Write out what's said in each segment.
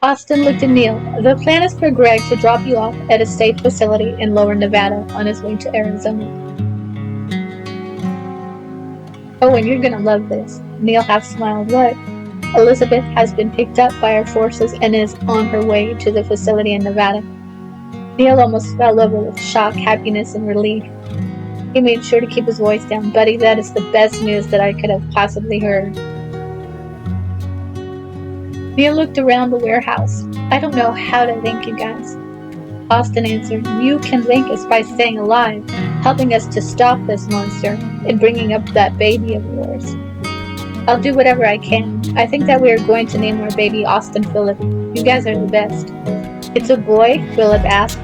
Austin looked at Neil. The plan is for Greg to drop you off at a state facility in Lower Nevada on his way to Arizona. Oh, and you're gonna love this. Neil half smiled. What? Elizabeth has been picked up by our forces and is on her way to the facility in Nevada. Neil almost fell over with shock, happiness, and relief. He made sure to keep his voice down. Buddy, that is the best news that I could have possibly heard. Neil looked around the warehouse. I don't know how to thank you guys. Austin answered, you can thank us by staying alive, helping us to stop this monster, and bringing up that baby of yours. I'll do whatever I can. I think that we are going to name our baby Austin Philip. You guys are the best. It's a boy? Philip asked.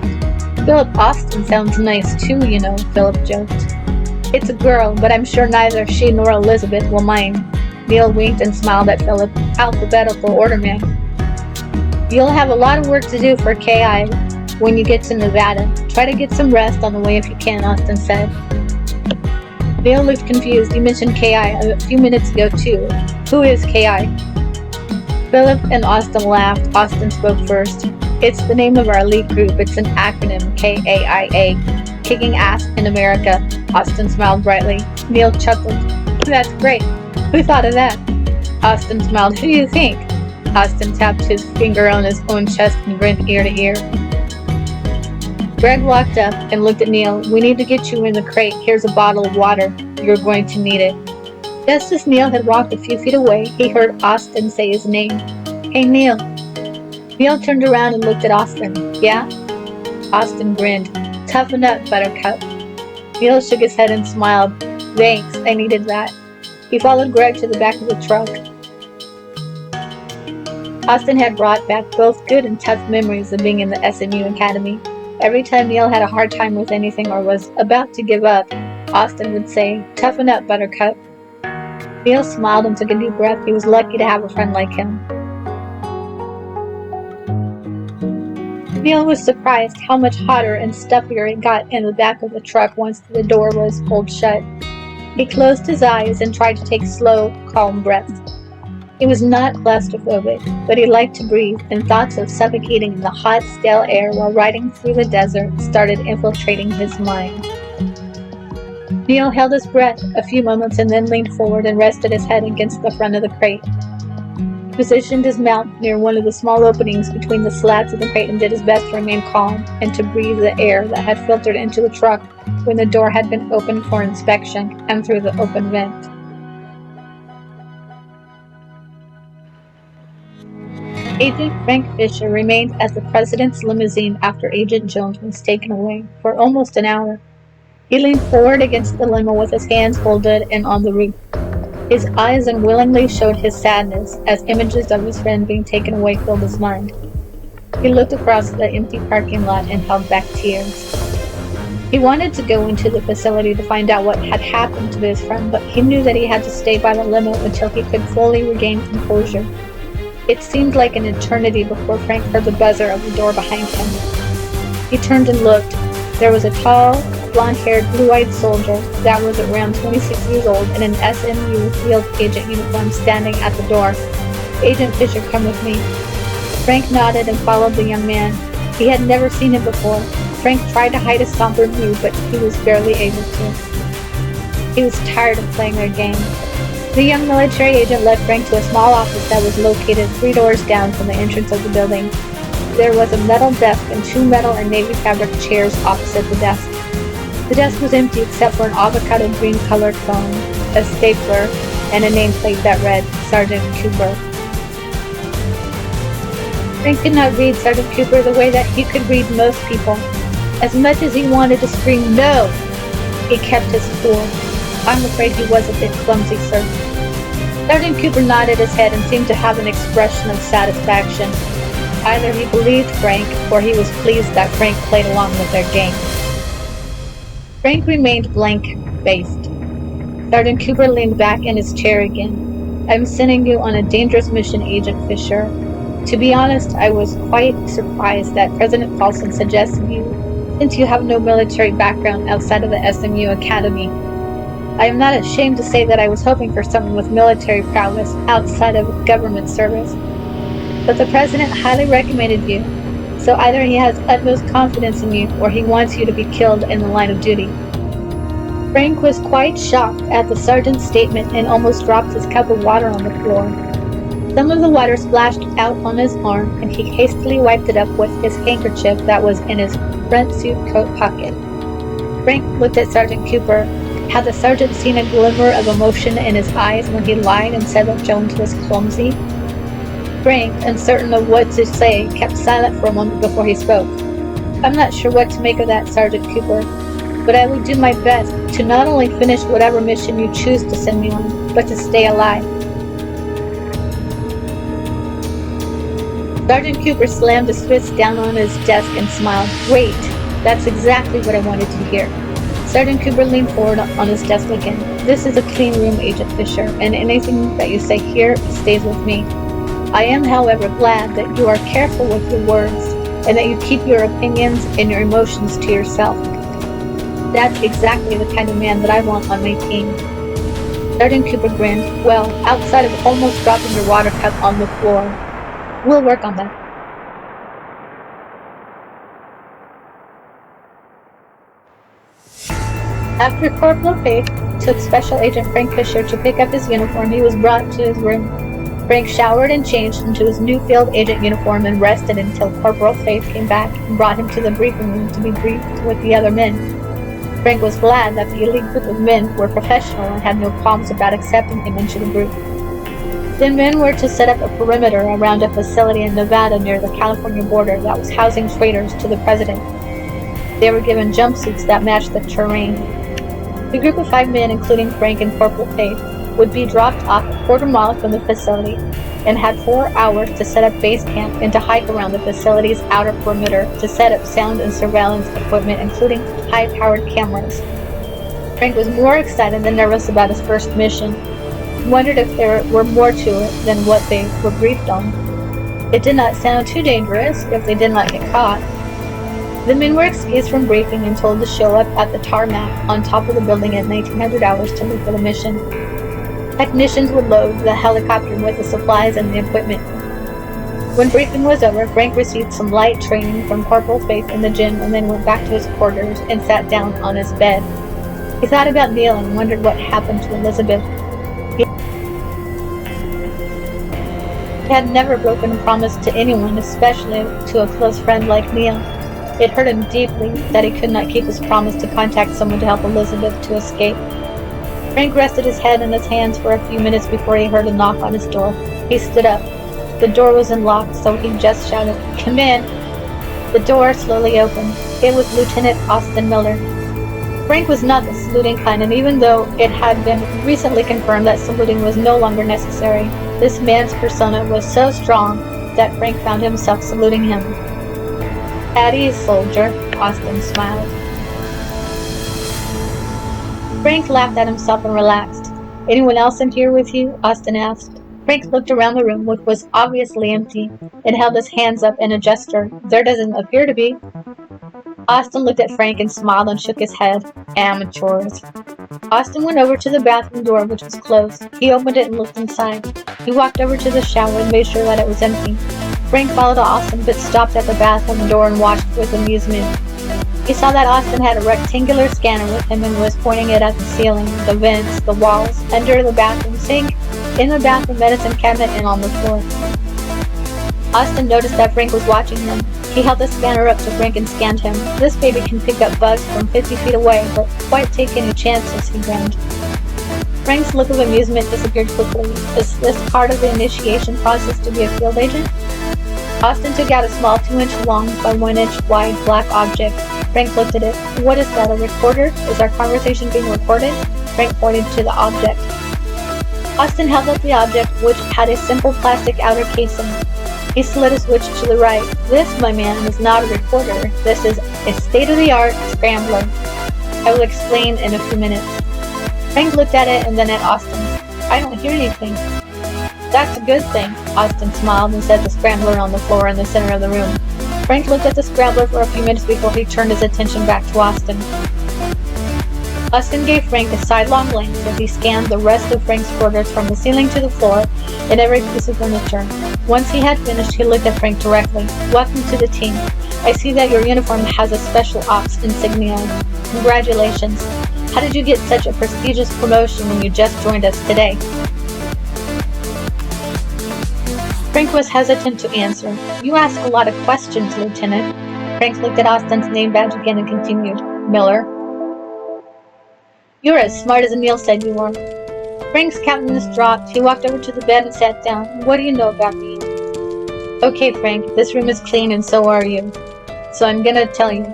Philip Austin sounds nice too, you know, Philip joked. It's a girl, but I'm sure neither she nor Elizabeth will mind. Neil winked and smiled at Philip, alphabetical order man. You'll have a lot of work to do for KI when you get to Nevada. Try to get some rest on the way if you can, Austin said. Neil looked confused. You mentioned KI a few minutes ago too. Who is KI? Philip and Austin laughed. Austin spoke first. It's the name of our elite group. It's an acronym, KAIA. Kicking ass in America. Austin smiled brightly. Neil chuckled. That's great. Who thought of that? Austin smiled. Who do you think? Austin tapped his finger on his own chest and grinned ear to ear. Greg walked up and looked at Neil. We need to get you in the crate. Here's a bottle of water. You're going to need it. Just as Neil had walked a few feet away, he heard Austin say his name. Hey, Neil. Neil turned around and looked at Austin. Yeah? Austin grinned. Toughen up, Buttercup. Neil shook his head and smiled. Thanks, I needed that. He followed Greg to the back of the truck. Austin had brought back both good and tough memories of being in the SMU Academy. Every time Neil had a hard time with anything or was about to give up, Austin would say, Toughen up, Buttercup. Neil smiled and took a deep breath. He was lucky to have a friend like him. Neil was surprised how much hotter and stuffier it got in the back of the truck once the door was pulled shut. He closed his eyes and tried to take slow, calm breaths. He was not claustrophobic, but he liked to breathe, and thoughts of suffocating in the hot, stale air while riding through the desert started infiltrating his mind. Neil held his breath a few moments and then leaned forward and rested his head against the front of the crate. He positioned his mount near one of the small openings between the slats of the crate and did his best to remain calm and to breathe the air that had filtered into the truck when the door had been opened for inspection and through the open vent. Agent Frank Fisher remained as the president's limousine after Agent Jones was taken away for almost an hour. He leaned forward against the limo with his hands folded and on the roof. His eyes unwillingly showed his sadness as images of his friend being taken away filled his mind. He looked across the empty parking lot and held back tears. He wanted to go into the facility to find out what had happened to his friend, but he knew that he had to stay by the limo until he could fully regain composure. It seemed like an eternity before Frank heard the buzzer of the door behind him. He turned and looked. There was a tall, blonde-haired, blue-eyed soldier that was around 26 years old in an SMU field agent uniform standing at the door. Agent Fisher, come with me. Frank nodded and followed the young man. He had never seen him before. Frank tried to hide his somber mood, but he was barely able to. He was tired of playing their game. The young military agent led Frank to a small office that was located 3 doors down from the entrance of the building. There was a metal desk and 2 metal and navy fabric chairs opposite the desk. The desk was empty except for an avocado green colored phone, a stapler, and a nameplate that read Sergeant Cooper. Frank could not read Sergeant Cooper the way that he could read most people. As much as he wanted to scream no, he kept his cool. I'm afraid he was a bit clumsy, sir. Sergeant Cooper nodded his head and seemed to have an expression of satisfaction. Either he believed Frank, or he was pleased that Frank played along with their game. Frank remained blank-faced. Sergeant Cooper leaned back in his chair again. I'm sending you on a dangerous mission, Agent Fisher. To be honest, I was quite surprised that President Paulson suggested you, since you have no military background outside of the SMU Academy. I am not ashamed to say that I was hoping for someone with military prowess outside of government service. but the president highly recommended you. So either he has utmost confidence in you, or he wants you to be killed in the line of duty." Frank was quite shocked at the sergeant's statement and almost dropped his cup of water on the floor. Some of the water splashed out on his arm, and he hastily wiped it up with his handkerchief that was in his front suit coat pocket. Frank looked at Sergeant Cooper. Had the sergeant seen a glimmer of emotion in his eyes when he lied and said that Jones was clumsy? Frank, uncertain of what to say, kept silent for a moment before he spoke. "I'm not sure what to make of that, Sergeant Cooper, but I will do my best to not only finish whatever mission you choose to send me on, but to stay alive." Sergeant Cooper slammed his fist down on his desk and smiled. "Great, that's exactly what I wanted to hear." Sergeant Cooper leaned forward on his desk again. "This is a clean room, Agent Fisher, and anything that you say here stays with me. I am, however, glad that you are careful with your words and that you keep your opinions and your emotions to yourself. That's exactly the kind of man that I want on my team." Sergeant Cooper grinned. "Well, outside of almost dropping your water cup on the floor, we'll work on that." After Corporal Faith took Special Agent Frank Fisher to pick up his uniform, he was brought to his room. Frank showered and changed into his new field agent uniform and rested until Corporal Faith came back and brought him to the briefing room to be briefed with the other men. Frank was glad that the elite group of men were professional and had no qualms about accepting him into the group. The men were to set up a perimeter around a facility in Nevada near the California border that was housing traitors to the president. They were given jumpsuits that matched the terrain. The group of 5 men, including Frank and Corporal Faith, would be dropped off a quarter mile from the facility and had 4 hours to set up base camp and to hike around the facility's outer perimeter to set up sound and surveillance equipment, including high-powered cameras. Frank was more excited than nervous about his first mission. He wondered if there were more to it than what they were briefed on. It did not sound too dangerous if they did not get caught. The men were excused from briefing and told to show up at the tarmac on top of the building at 1900 hours to leave for the mission. Technicians would load the helicopter with the supplies and the equipment. When briefing was over, Frank received some light training from Corporal Faith in the gym and then went back to his quarters and sat down on his bed. He thought about Neil and wondered what happened to Elizabeth. He had never broken a promise to anyone, especially to a close friend like Neil. It hurt him deeply that he could not keep his promise to contact someone to help Elizabeth to escape. Frank rested his head in his hands for a few minutes before he heard a knock on his door. He stood up. The door was unlocked, so he just shouted, "Come in!" The door slowly opened. It was Lieutenant Austin Miller. Frank was not the saluting kind, and even though it had been recently confirmed that saluting was no longer necessary, this man's persona was so strong that Frank found himself saluting him. "At ease, soldier," Austin smiled. Frank laughed at himself and relaxed. "Anyone else in here with you?" Austin asked. Frank looked around the room, which was obviously empty, and held his hands up in a gesture. "There doesn't appear to be." Austin looked at Frank and smiled and shook his head. "Amateurs." Austin went over to the bathroom door, which was closed. He opened it and looked inside. He walked over to the shower and made sure that it was empty. Frank followed Austin, but stopped at the bathroom door and watched with amusement. He saw that Austin had a rectangular scanner with him and was pointing it at the ceiling, the vents, the walls, under the bathroom sink, in the bathroom medicine cabinet, and on the floor. Austin noticed that Frank was watching him. He held the scanner up to Frank and scanned him. "This baby can pick up bugs from 50 feet away, but quite take any chances," he grinned. Frank's look of amusement disappeared quickly. "Is this part of the initiation process to be a field agent?" Austin took out a small 2-inch long by 1-inch wide black object. Frank looked at it. "What is that, a recorder? Is our conversation being recorded?" Frank pointed to the object. Austin held up the object, which had a simple plastic outer casing. He slid a switch to the right. "This, my man, is not a recorder. This is a state-of-the-art scrambler. I will explain in a few minutes." Frank looked at it and then at Austin. "I don't hear anything." "That's a good thing," Austin smiled and set the scrambler on the floor in the center of the room. Frank looked at the scrambler for a few minutes before he turned his attention back to Austin. Austin gave Frank a sidelong glance as he scanned the rest of Frank's quarters from the ceiling to the floor and every piece of furniture. Once he had finished, he looked at Frank directly. "Welcome to the team. I see that your uniform has a special ops insignia. Congratulations. How did you get such a prestigious promotion when you just joined us today?" Frank was hesitant to answer. "You ask a lot of questions, Lieutenant." Frank looked at Austin's name badge again and continued. "Miller. You're as smart as Neil said you are." Frank's countenance dropped. He walked over to the bed and sat down. "What do you know about me?" "Okay, Frank, this room is clean and so are you. So I'm gonna tell you.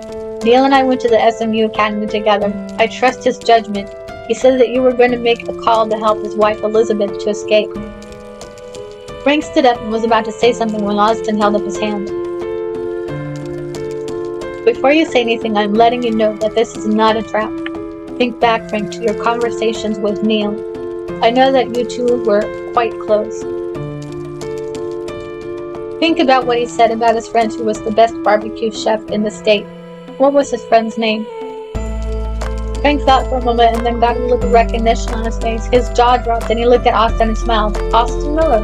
Neil and I went to the SMU Academy together. I trust his judgment. He said that you were going to make a call to help his wife Elizabeth to escape." Frank stood up and was about to say something when Austin held up his hand. "Before you say anything, I'm letting you know that this is not a trap. Think back, Frank, to your conversations with Neil. I know that you two were quite close. Think about what he said about his friend who was the best barbecue chef in the state. What was his friend's name?" Frank thought for a moment and then got a look of recognition on his face. His jaw dropped and he looked at Austin and smiled. "Austin Miller."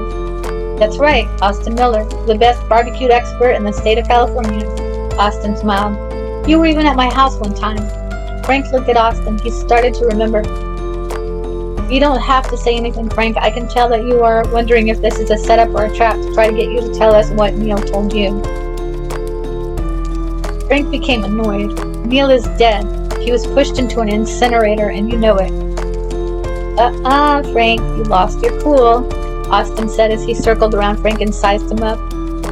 "That's right, Austin Miller, the best barbecue expert in the state of California." Austin smiled. "You were even at my house one time." Frank looked at Austin. He started to remember. "You don't have to say anything, Frank. I can tell that you are wondering if this is a setup or a trap to try to get you to tell us what Neil told you." Frank became annoyed. "Neil is dead. He was pushed into an incinerator and you know it." Frank, you lost your cool," Austin said as he circled around Frank and sized him up.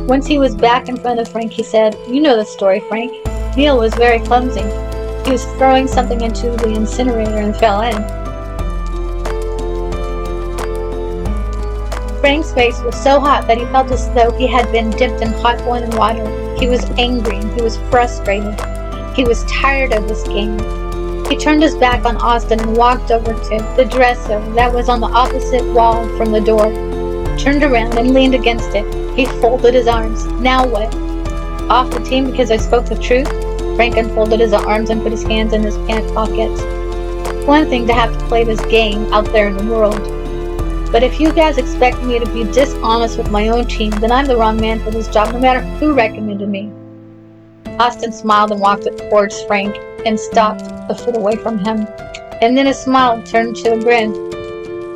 Once he was back in front of Frank, he said, "You know the story, Frank. Neil was very clumsy. He was throwing something into the incinerator and fell in." Frank's face was so hot that he felt as though he had been dipped in hot boiling water. He was angry. He was frustrated. He was tired of this game. He turned his back on Austin and walked over to the dresser that was on the opposite wall from the door. Turned around and leaned against it. He folded his arms. "Now what? Off the team because I spoke the truth?" Frank unfolded his arms and put his hands in his pant pockets. "One thing to have to play this game out there in the world. But if you guys expect me to be dishonest with my own team, then I'm the wrong man for this job no matter who recommended me." Austin smiled and walked towards Frank and stopped a foot away from him. And then his smile turned to a grin.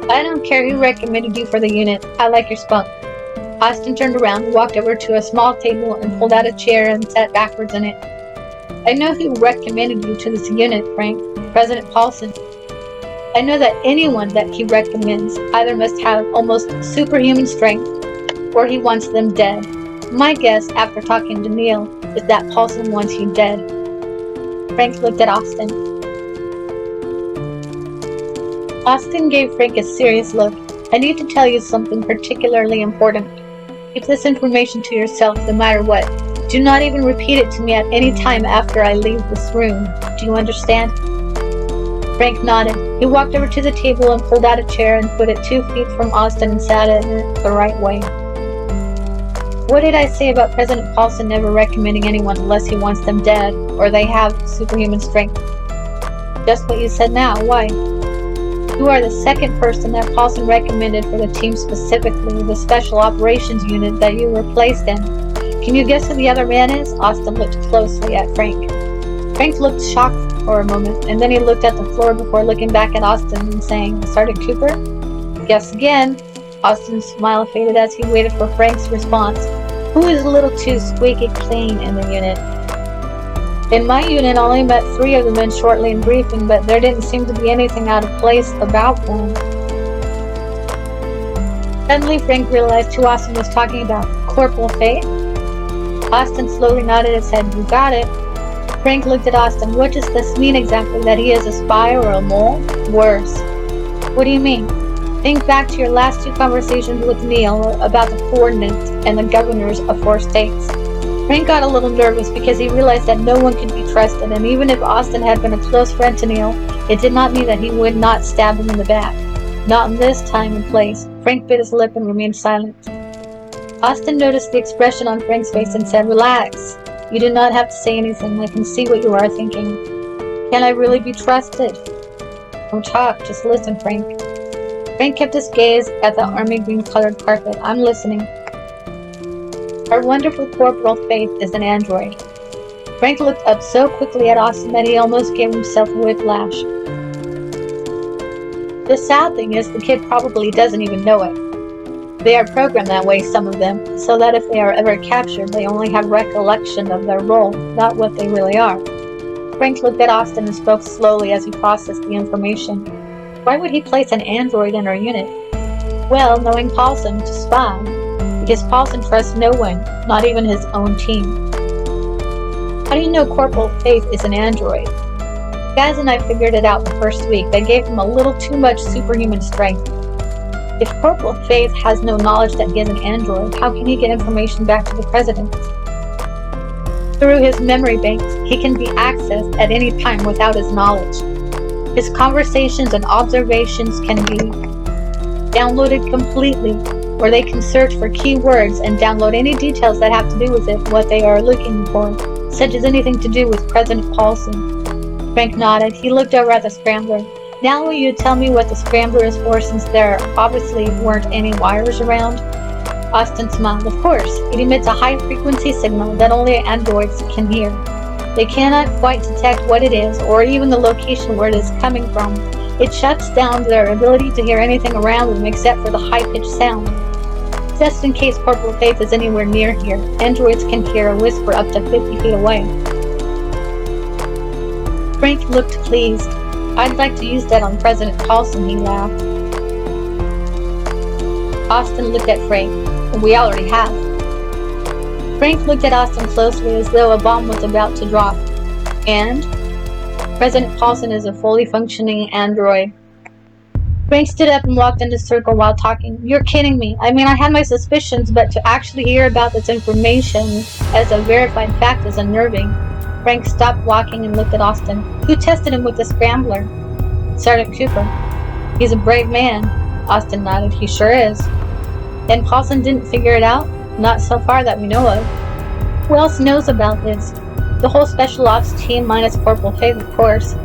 "I don't care who recommended you for the unit. I like your spunk." Austin turned around and walked over to a small table and pulled out a chair and sat backwards in it. "I know who recommended you to this unit, Frank. President Paulson. I know that anyone that he recommends either must have almost superhuman strength or he wants them dead. My guess, after talking to Neil, is that Paulson wants you dead." Frank looked at Austin. Austin gave Frank a serious look. "I need to tell you something particularly important. Keep this information to yourself no matter what. Do not even repeat it to me at any time after I leave this room. Do you understand?" Frank nodded. He walked over to the table and pulled out a chair and put it 2 feet from Austin and sat in it the right way. "What did I say about President Paulson never recommending anyone unless he wants them dead or they have superhuman strength?" "Just what you said now. Why?" "You are the second person that Paulson recommended for the team, specifically the Special Operations Unit that you were placed in. Can you guess who the other man is?" Austin looked closely at Frank. Frank looked shocked for a moment, and then he looked at the floor before looking back at Austin and saying, "Sergeant Cooper?" "Guess again." Austin's smile faded as he waited for Frank's response. "Who is a little too squeaky clean in the unit?" "In my unit, I only met 3 of the men shortly in briefing, but there didn't seem to be anything out of place about them." Suddenly, Frank realized who Austin was talking about. Corporal Fate? Austin slowly nodded his head. "You got it." Frank looked at Austin. "What does this mean exactly? That he is a spy or a mole?" "Worse." "What do you mean?" "Think back to your last 2 conversations with Neil about the coordinates and the governors of 4 states. Frank got a little nervous because he realized that no one could be trusted, and even if Austin had been a close friend to Neil, it did not mean that he would not stab him in the back. Not in this time and place. Frank bit his lip and remained silent. Austin noticed the expression on Frank's face and said, "Relax. You do not have to say anything. I can see what you are thinking. Can I really be trusted?" "Don't talk. Just listen, Frank." Frank kept his gaze at the army green colored carpet. "I'm listening." Our wonderful Corporal Faith is an android. Frank looked up so quickly at Austin that he almost gave himself a whiplash. The sad thing is the kid probably doesn't even know it. They are programmed that way, some of them, so that if they are ever captured, they only have recollection of their role, not what they really are. Frank looked at Austin and spoke slowly as he processed the information. Why would he place an android in our unit? Well, knowing Paulson to spy, because Paulson trusts no one, not even his own team. How do you know Corporal Faith is an android? The guys and I figured it out the first week. They gave him a little too much superhuman strength. If Corporal Faith has no knowledge that he is an android, how can he get information back to the president? Through his memory banks, he can be accessed at any time without his knowledge. His conversations and observations can be downloaded completely, where they can search for keywords and download any details that have to do with it, what they are looking for, such as anything to do with President Paulson. Frank nodded. He looked over at the scrambler. Now will you tell me what the scrambler is for, since there obviously weren't any wires around? Austin smiled. Of course, it emits a high-frequency signal that only androids can hear. They cannot quite detect what it is, or even the location where it is coming from. It shuts down their ability to hear anything around them except for the high-pitched sound. Just in case Corporal Faith is anywhere near here, androids can hear a whisper up to 50 feet away. Frank looked pleased. I'd like to use that on President Paulson, he laughed. Austin looked at Frank. We already have. Frank looked at Austin closely as though a bomb was about to drop. And? President Paulson is a fully functioning android. Frank stood up and walked in the circle while talking. You're kidding me. I mean, I had my suspicions, but to actually hear about this information as a verified fact is unnerving. Frank stopped walking and looked at Austin. Who tested him with the scrambler? Sergeant Cooper. He's a brave man. Austin nodded. He sure is. Then Paulson didn't figure it out? Not so far that we know of. Who else knows about this? The whole Special Ops team minus Corporal Faith, of course.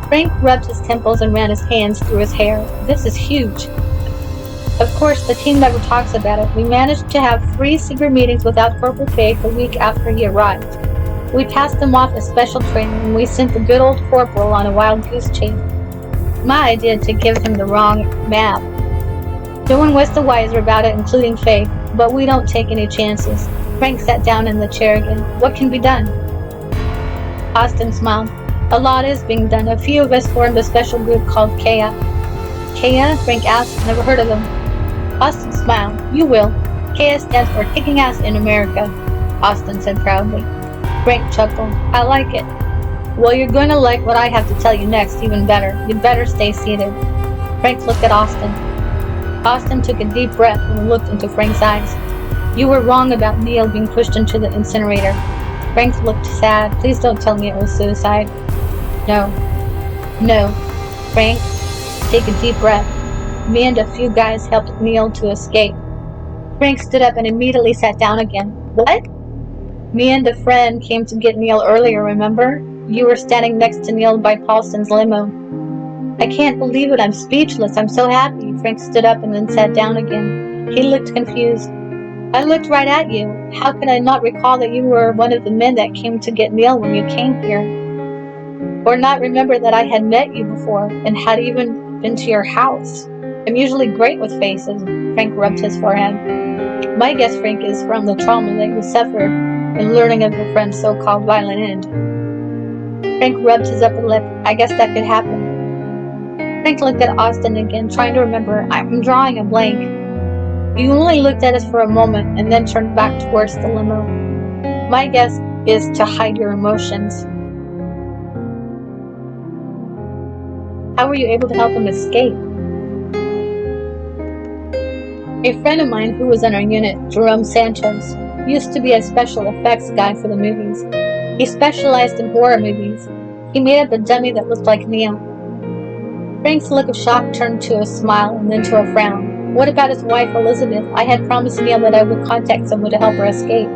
Frank rubbed his temples and ran his hands through his hair. This is huge. Of course, the team never talks about it. We managed to have 3 secret meetings without Corporal Faith a week after he arrived. We passed him off as special training, and we sent the good old Corporal on a wild goose chase. My idea to give him the wrong map. No one was the wiser about it, including Faith, but we don't take any chances. Frank sat down in the chair again. What can be done? Austin smiled. A lot is being done. A few of us formed a special group called KEA. KEA? Frank asked. Never heard of them. Austin smiled. You will. KEA stands for Kicking Ass in America, Austin said proudly. Frank chuckled. I like it. Well, you're going to like what I have to tell you next even better. You'd better stay seated. Frank looked at Austin. Austin took a deep breath and looked into Frank's eyes. You were wrong about Neil being pushed into the incinerator. Frank looked sad. Please don't tell me it was suicide. No. No. Frank, take a deep breath. Me and a few guys helped Neil to escape. Frank stood up and immediately sat down again. What? Me and a friend came to get Neil earlier, remember? You were standing next to Neil by Paulson's limo. I can't believe it. I'm speechless. I'm so happy. Frank stood up and then sat down again. He looked confused. I looked right at you. How could I not recall that you were one of the men that came to get Neil when you came here? Or not remember that I had met you before and had even been to your house? I'm usually great with faces. Frank rubbed his forehead. My guess, Frank, is from the trauma that you suffered in learning of your friend's so-called violent end. Frank rubbed his upper lip. I guess that could happen. Frank looked at Austin again, trying to remember. I'm drawing a blank. You only looked at us for a moment and then turned back towards the limo. My guess is to hide your emotions. How were you able to help him escape? A friend of mine who was in our unit, Jerome Sanchez, used to be a special effects guy for the movies. He specialized in horror movies. He made up a dummy that looked like Neil. Frank's look of shock turned to a smile and then to a frown. What about his wife, Elizabeth? I had promised Neil that I would contact someone to help her escape.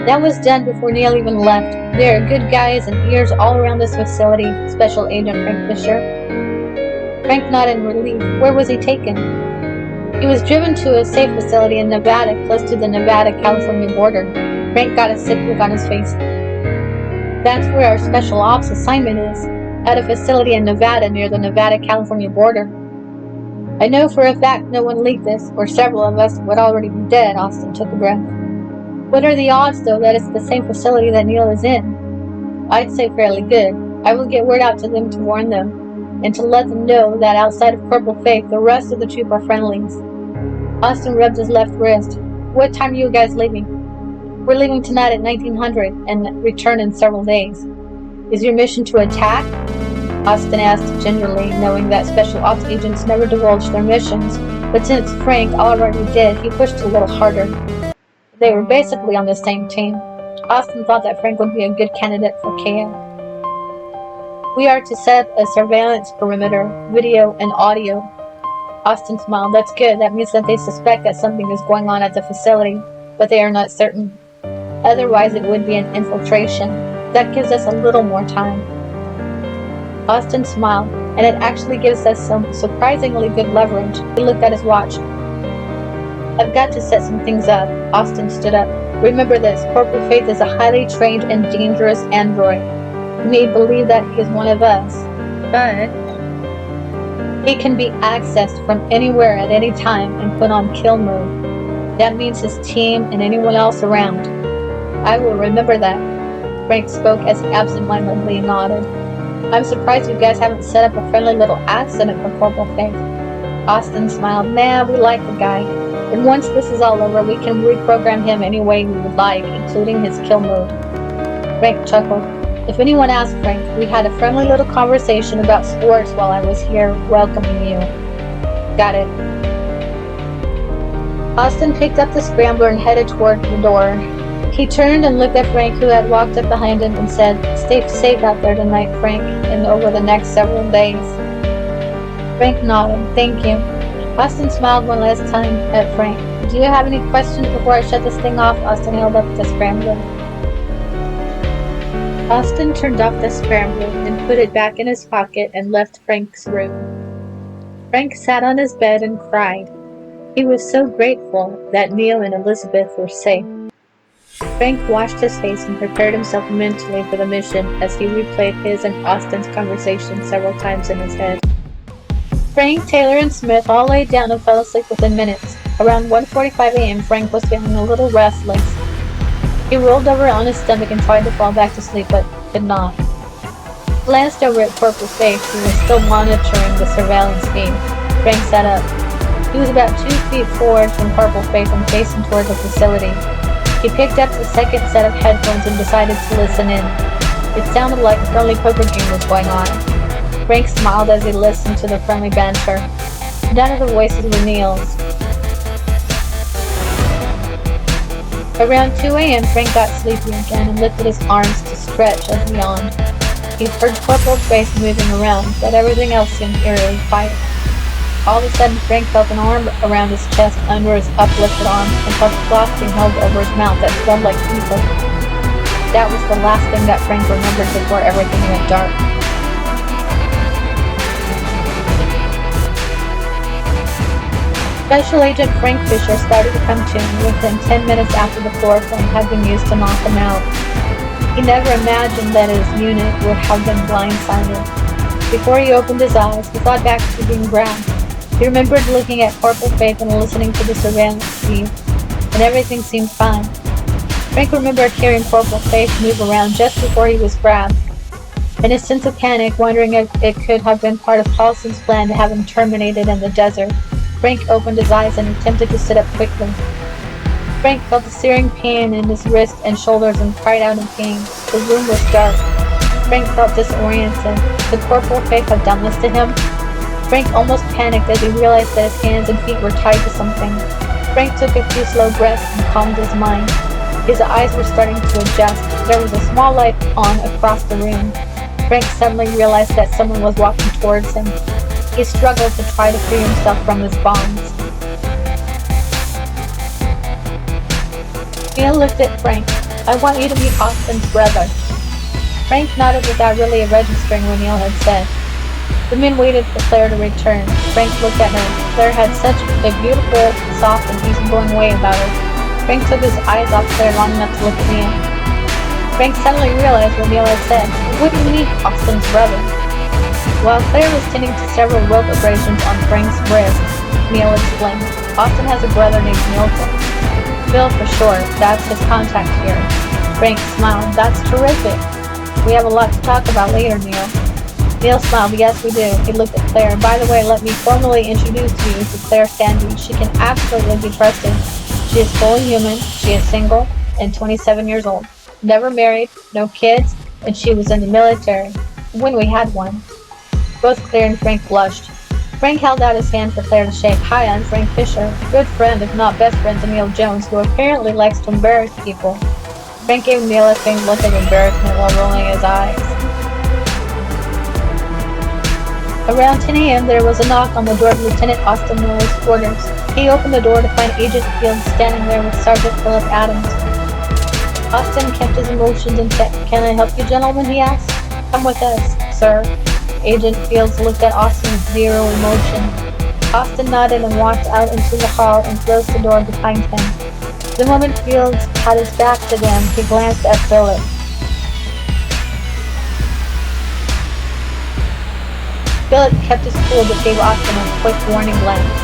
That was done before Neil even left. There are good guys and ears all around this facility, Special Agent Frank Fisher. Frank nodded in relief. Where was he taken? He was driven to a safe facility in Nevada, close to the Nevada-California border. Frank got a sick look on his face. That's where our special ops assignment is, at a facility in Nevada near the Nevada-California border. I know for a fact no one leaked this, or several of us would already be dead. Austin took a breath. What are the odds, though, that it's the same facility that Neil is in? I'd say fairly good. I will get word out to them to warn them, and to let them know that outside of Corporal Faith, the rest of the troop are friendlies. Austin rubbed his left wrist. What time are you guys leaving? We're leaving tonight at 1900 and return in several days. Is your mission to attack? Austin asked gingerly, knowing that special ops agents never divulged their missions, but since Frank already did, he pushed a little harder. They were basically on the same team. Austin thought that Frank would be a good candidate for KO. We are to set up a surveillance perimeter, video and audio. Austin smiled. That's good. That means that they suspect that something is going on at the facility, but they are not certain. Otherwise, it would be an infiltration. That gives us a little more time. Austin smiled, and it actually gives us some surprisingly good leverage. He looked at his watch. I've got to set some things up. Austin stood up. Remember this, Corporal Faith is a highly trained and dangerous android. You may believe that he is one of us, but he can be accessed from anywhere at any time and put on kill mode. That means his team and anyone else around. I will remember that. Frank spoke as he absent-mindedly nodded. I'm surprised you guys haven't set up a friendly little accident for Corporal Faith. Austin smiled. Nah, we like the guy. And once this is all over, we can reprogram him any way we would like, including his kill mode. Frank chuckled. If anyone asked Frank, we had a friendly little conversation about sports while I was here welcoming you. Got it. Austin picked up the scrambler and headed toward the door. He turned and looked at Frank, who had walked up behind him, and said, Stay safe out there tonight, Frank, and over the next several days. Frank nodded. Thank you. Austin smiled one last time at Frank. Do you have any questions before I shut this thing off? Austin held up the scrambler. Austin turned off the scrambler and put it back in his pocket and left Frank's room. Frank sat on his bed and cried. He was so grateful that Neil and Elizabeth were safe. Frank washed his face and prepared himself mentally for the mission as he replayed his and Austin's conversation several times in his head. Frank, Taylor, and Smith all laid down and fell asleep within minutes. Around 1:45 a.m., Frank was feeling a little restless. He rolled over on his stomach and tried to fall back to sleep, but could not. He glanced over at Corporal Faith, who was still monitoring the surveillance feed. Frank sat up. He was about 2 feet forward from Corporal Faith and facing toward the facility. He picked up the second set of headphones and decided to listen in. It sounded like a friendly poker game was going on. Frank smiled as he listened to the friendly banter. None of the voices were Neil's. Around 2 a.m., Frank got sleepy again and lifted his arms to stretch as he yawned. He heard Corporal's face moving around, but everything else seemed eerily quiet. All of a sudden, Frank felt an arm around his chest under his uplifted arm and felt a cloth being held over his mouth that smelled like ether. That was the last thing that Frank remembered before everything went dark. Special Agent Frank Fisher started to come to within 10 minutes after the chloroform had been used to knock him out. He never imagined that his unit would have been blindsided. Before he opened his eyes, he thought back to being grabbed. He remembered looking at Corporal Faith and listening to the surveillance feed, and everything seemed fine. Frank remembered hearing Corporal Faith move around just before he was grabbed. In a sense of panic, wondering if it could have been part of Paulson's plan to have him terminated in the desert, Frank opened his eyes and attempted to sit up quickly. Frank felt a searing pain in his wrist and shoulders and cried out in pain. The room was dark. Frank felt disoriented. Could Corporal Faith have done this to him? Frank almost panicked as he realized that his hands and feet were tied to something. Frank took a few slow breaths and calmed his mind. His eyes were starting to adjust. There was a small light on across the room. Frank suddenly realized that someone was walking towards him. He struggled to try to free himself from his bonds. Neil looked at Frank. I want you to meet Austin's brother. Frank nodded without really registering what Neil had said. The men waited for Claire to return. Frank looked at her. Claire had such a beautiful, soft, and easygoing way about her. Frank took his eyes off Claire long enough to look at Neil. Frank suddenly realized what Neil had said. What do you mean, Austin's brother? While Claire was tending to several rope abrasions on Frank's wrist, Neil explained. Austin has a brother named Milton. Phil for short, that's his contact here. Frank smiled. That's terrific. We have a lot to talk about later, Neil. Neil smiled. Yes, we do. He looked at Claire. By the way, let me formally introduce you to Claire Sandy. She can absolutely be trusted. She is fully human. She is single and 27 years old. Never married, no kids, and she was in the military. When we had one. Both Claire and Frank blushed. Frank held out his hand for Claire to shake. Hi, I'm Frank Fisher. Good friend, if not best friend, to Neil Jones, who apparently likes to embarrass people. Frank gave Neil a faint look of embarrassment while rolling his eyes. Around 10 a.m., there was a knock on the door of Lieutenant Austin Miller's quarters. He opened the door to find Agent Fields standing there with Sergeant Philip Adams. Austin kept his emotions in check. Can I help you, gentlemen? He asked. Come with us, sir. Agent Fields looked at Austin with zero emotion. Austin nodded and walked out into the hall and closed the door behind him. The moment Fields had his back to them, he glanced at Philip. Philip kept his cool but gave Austin a quick warning glance.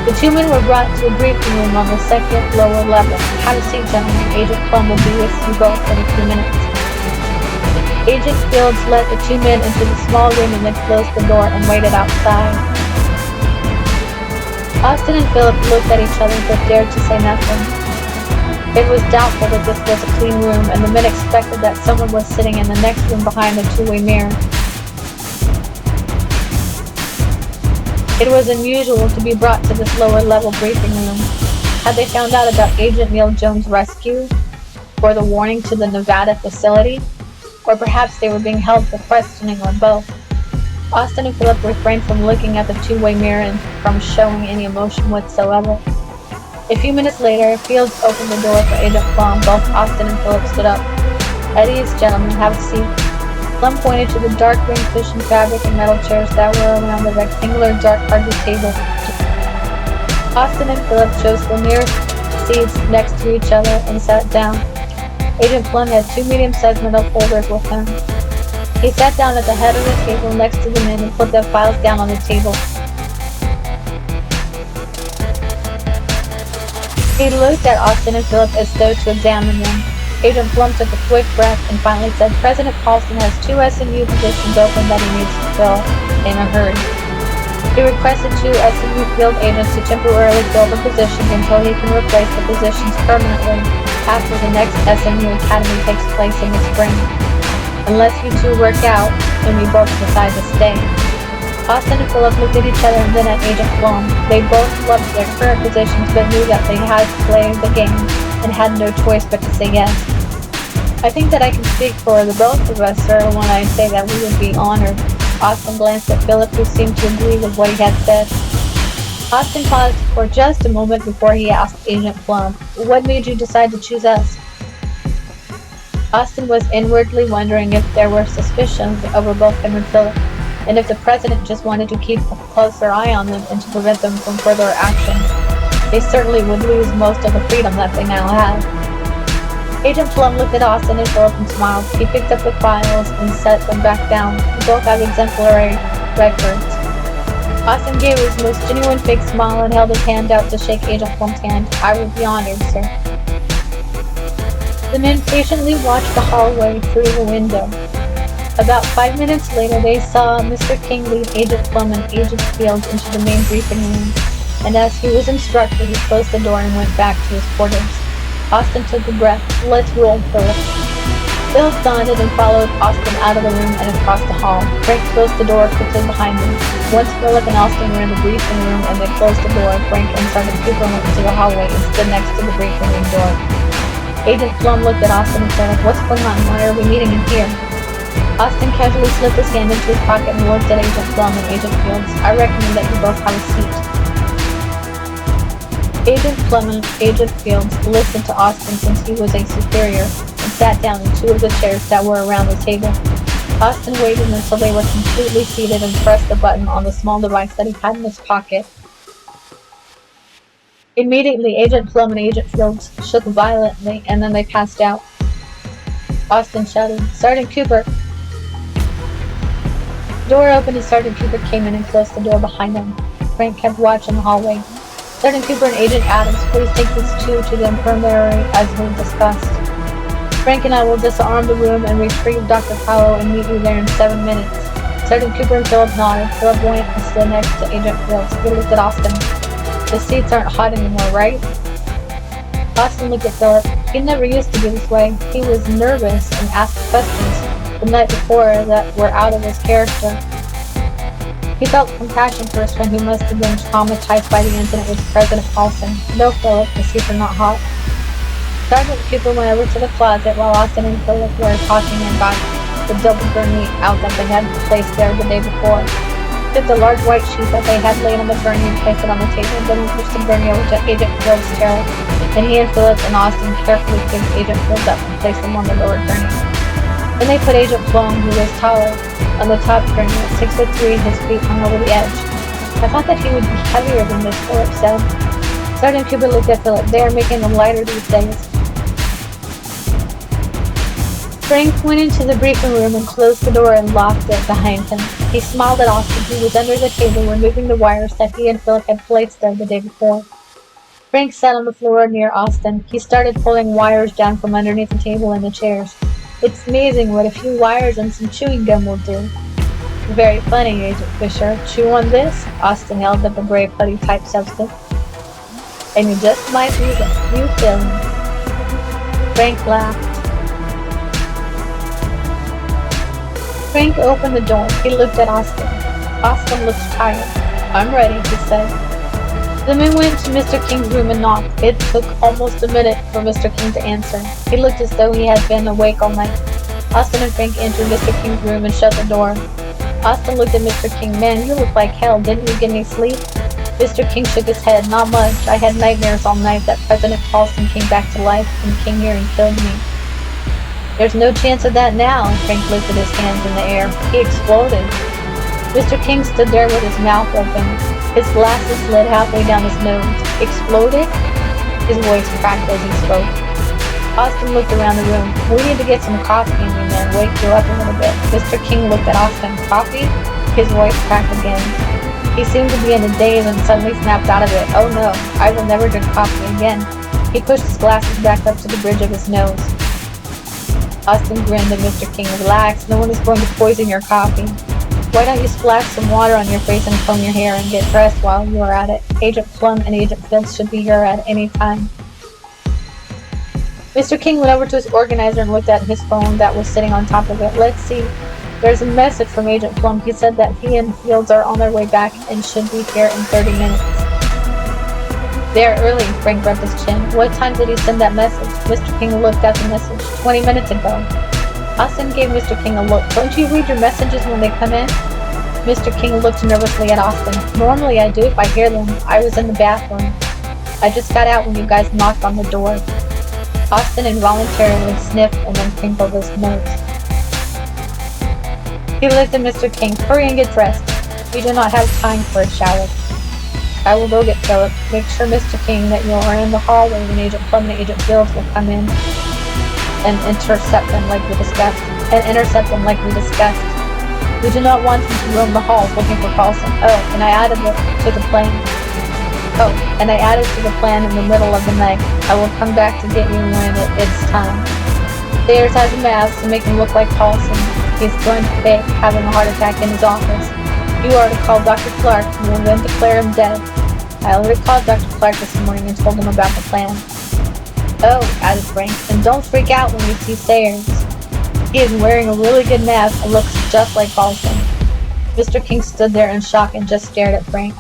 The two men were brought to a briefing room on the second lower level. Have a seat, gentlemen. Agent Plum will be with you both in a few minutes. Agent Fields led the two men into the small room and then closed the door and waited outside. Austin and Philip looked at each other but dared to say nothing. It was doubtful that this was a clean room, and the men expected that someone was sitting in the next room behind the two-way mirror. It was unusual to be brought to this lower-level briefing room. Had they found out about Agent Neil Jones' rescue? Or the warning to the Nevada facility? Or perhaps they were being held for questioning, or both. Austin and Philip refrained from looking at the two-way mirror and from showing any emotion whatsoever. A few minutes later, Fields opened the door for Agent Plum. Both Austin and Philip stood up. At ease, gentlemen, have a seat. Plum pointed to the dark green cushioned fabric and metal chairs that were around the rectangular dark hardwood table. Austin and Philip chose the nearest seats next to each other and sat down. Agent Plum had two medium-sized metal folders with him. He sat down at the head of the table next to the men and put their files down on the table. He looked at Austin and Philip as though to examine them. Agent Plum took a quick breath and finally said, President Paulson has two SMU positions open that he needs to fill in a hurry. He requested two SMU field agents to temporarily fill the positions until he can replace the positions permanently after the next SMU Academy takes place in the spring. Unless you two work out and we both decide to stay. Austin and Philip looked at each other and then at Agent Plum. They both loved their current positions but knew that they had to play the game and had no choice but to say yes. I think that I can speak for the both of us, sir, when I say that we would be honored. Austin glanced at Philip, who seemed to agree with what he had said. Austin paused for just a moment before he asked Agent Plum, what made you decide to choose us? Austin was inwardly wondering if there were suspicions over both him and Philip, and if the president just wanted to keep a closer eye on them and to prevent them from further action. They certainly would lose most of the freedom that they now have. Agent Plum looked at Austin and Philip and smiled. He picked up the files and set them back down. They both have exemplary records. Austin gave his most genuine fake smile and held his hand out to shake Agent Plum's hand. I would be honored, sir. The men patiently watched the hallway through the window. About 5 minutes later, they saw Mr. King lead Agent Plum and Agent Fields into the main briefing room. And as he was instructed, he closed the door and went back to his quarters. Austin took a breath. Let's roll, Philip. Philip nodded and followed Austin out of the room and across the hall. Frank closed the door quickly behind them. Once Philip and Austin were in the briefing room and they closed the door, Frank and Sergeant Cooper went into the hallway and stood next to the briefing room door. Agent Plum looked at Austin and said, what's going on? Why are we meeting in here? Austin casually slipped his hand into his pocket and looked at Agent Plum and Agent Fields. I recommend that you both have a seat. Agent Plum and Agent Fields listened to Austin since he was a superior and sat down in two of the chairs that were around the table. Austin waited until they were completely seated and pressed the button on the small device that he had in his pocket. Immediately, Agent Plum and Agent Fields shook violently, and then they passed out. Austin shouted, "Sergeant Cooper!" The door opened and Sergeant Cooper came in and closed the door behind him. Frank kept watch in the hallway. "Sergeant Cooper and Agent Adams, please take these two to the infirmary as we discussed. Frank and I will disarm the room and retrieve Dr. Paolo and meet you there in 7 minutes." Sergeant Cooper and Philip nodded. Philip went and stood next to Agent Fields. He looked at Austin. "The seats aren't hot anymore, right?" Austin looked at Philip. He never used to be this way. He was nervous and asked questions the night before that were out of his character. He felt compassion for his friend who must have been traumatized by the incident with President Paulson. "No, Philip, the seats are not hot." Sergeant Cooper went over to the closet while Austin and Philip were talking about the double gurney out that they had placed there the day before. He took the large white sheet that they had laid on the gurney and placed it on the table. Then he pushed the gurney over to Agent Fields' chair, and he and Philip and Austin carefully picked Agent Fields up and placed him on the lower gurney. Then they put Agent Plum, who was taller, on the top gurney at 6'3", his feet hung over the edge. "I thought that he would be heavier than this," Philip said. Sergeant Cooper looked at Philip. "They are making them lighter these days." Frank went into the briefing room and closed the door and locked it behind him. He smiled at Austin, who was under the table removing the wires that he and Philip had placed there the day before. Frank sat on the floor near Austin. He started pulling wires down from underneath the table and the chairs. "It's amazing what a few wires and some chewing gum will do." "Very funny, Agent Fisher. Chew on this?" Austin held up a gray putty-type substance. "And you just might lose a few feelings." Frank laughed. Frank opened the door. He looked at Austin. Austin looked tired. "I'm ready," he said. The men went to Mr. King's room and knocked. It took almost a minute for Mr. King to answer. He looked as though he had been awake all night. Austin and Frank entered Mr. King's room and shut the door. Austin looked at Mr. King. "Man, you look like hell. Didn't you get any sleep?" Mr. King shook his head. "Not much. I had nightmares all night that President Paulson came back to life and came here and killed me." "There's no chance of that now." Frank lifted his hands in the air. "He exploded." Mr. King stood there with his mouth open. His glasses slid halfway down his nose. "Exploded?" His voice cracked as he spoke. Austin looked around the room. "We need to get some coffee in you, man. Wake you up a little bit." Mr. King looked at Austin. "Coffee?" His voice cracked again. He seemed to be in a daze and suddenly snapped out of it. "Oh no, I will never drink coffee again." He pushed his glasses back up to the bridge of his nose. Austin grinned at Mr. King. "Relax, no one is going to poison your coffee. Why don't you splash some water on your face and comb your hair and get dressed while you are at it? Agent Plum and Agent Fields should be here at any time." Mr. King went over to his organizer and looked at his phone that was sitting on top of it. "Let's see. There's a message from Agent Plum. He said that he and Fields are on their way back and should be here in 30 minutes. "They are early," Frank rubbed his chin. "What time did he send that message?" Mr. King looked at the message. 20 minutes ago. Austin gave Mr. King a look. "Don't you read your messages when they come in?" Mr. King looked nervously at Austin. "Normally I do if I hear them. I was in the bathroom. I just got out when you guys knocked on the door." Austin involuntarily sniffed and then crinkled his nose. He looked at Mr. King. "Hurry and get dressed. We do not have time for a shower." "I will go get Philip. Make sure, Mr. King, that you are in the hallway when Agent Plum and Agent Fields will come in and intercept them like we discussed. We do not want him to roam the halls looking for Paulson. And I added to the plan in the middle of the night. I will come back to get you when it's time. Sayers has a mask to make him look like Paulson. He's going to fake having a heart attack in his office. You are to call Dr. Clark and will then declare him dead. I already called Dr. Clark this morning and told him about the plan." "Oh," added Frank, "and don't freak out when you see Sayers. He is wearing a really good mask and looks just like Paulson." Mr. King stood there in shock and just stared at Frank.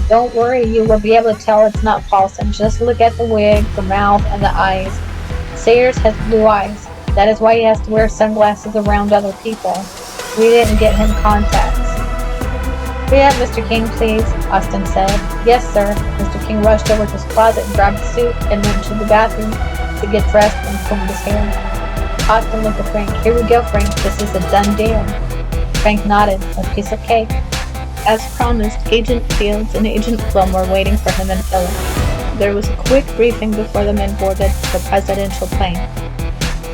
"Don't worry, you will be able to tell it's not Paulson. Just look at the wig, the mouth, and the eyes. Sayers has blue eyes. That is why he has to wear sunglasses around other people. We didn't get him contacts." "Hurry up, Mr. King, please," Austin said. "Yes, sir." Mr. King rushed over to his closet and grabbed a suit and went to the bathroom to get dressed and combed his hair. Austin looked at Frank. "Here we go, Frank. This is a done deal." Frank nodded. "A piece of cake." As promised, Agent Fields and Agent Plum were waiting for him and Philip. There was a quick briefing before the men boarded the presidential plane.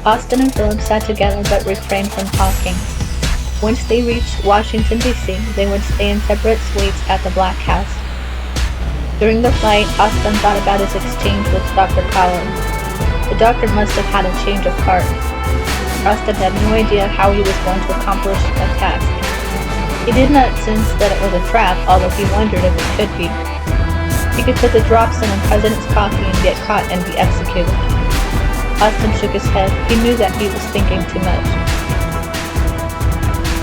Austin and Philip sat together but refrained from talking. Once they reached Washington, D.C., they would stay in separate suites at the Black House. During the flight, Austin thought about his exchange with Dr. Collins. The doctor must have had a change of heart. Austin had no idea how he was going to accomplish the task. He did not sense that it was a trap, although he wondered if it could be. He could put the drops in the president's coffee and get caught and be executed. Austin shook his head. He knew that he was thinking too much.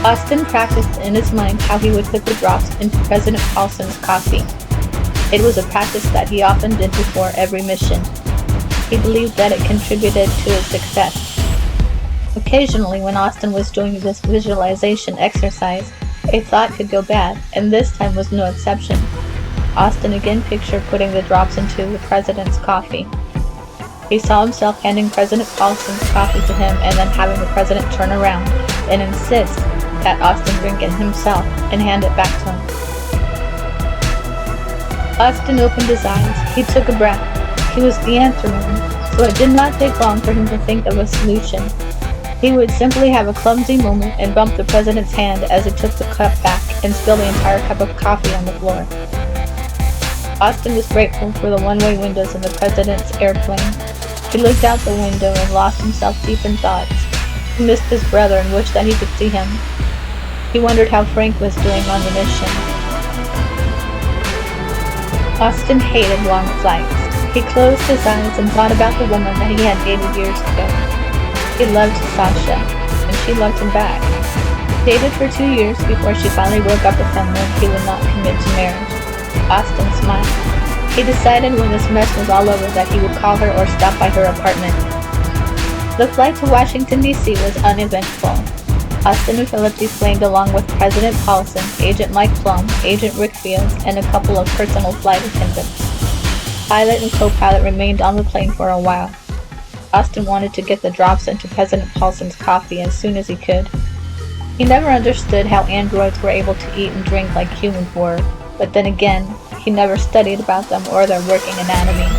Austin practiced in his mind how he would put the drops into President Paulson's coffee. It was a practice that he often did before every mission. He believed that it contributed to his success. Occasionally, when Austin was doing this visualization exercise, a thought could go bad, and this time was no exception. Austin again pictured putting the drops into the president's coffee. He saw himself handing President Paulson's coffee to him and then having the president turn around and insist that Austin drink it himself and hand it back to him. Austin opened his eyes. He took a breath. He was the answer man, so it did not take long for him to think of a solution. He would simply have a clumsy moment and bump the president's hand as he took the cup back and spill the entire cup of coffee on the floor. Austin was grateful for the one-way windows in the president's airplane. He looked out the window and lost himself deep in thoughts. He missed his brother and wished that he could see him. He wondered how Frank was doing on the mission. Austin hated long flights. He closed his eyes and thought about the woman that he had dated years ago. He loved Sasha, and she loved him back. Dated for 2 years before she finally broke up with him when he would not commit to marriage. Austin smiled. He decided when this mess was all over that he would call her or stop by her apartment. The flight to Washington, D.C. was uneventful. Austin and Philip deslaned along with President Paulson, Agent Mike Plum, Agent Rick Fields, and a couple of personal flight attendants. Pilot and co-pilot remained on the plane for a while. Austin wanted to get the drops into President Paulson's coffee as soon as he could. He never understood how androids were able to eat and drink like humans were, but then again, he never studied about them or their working anatomy.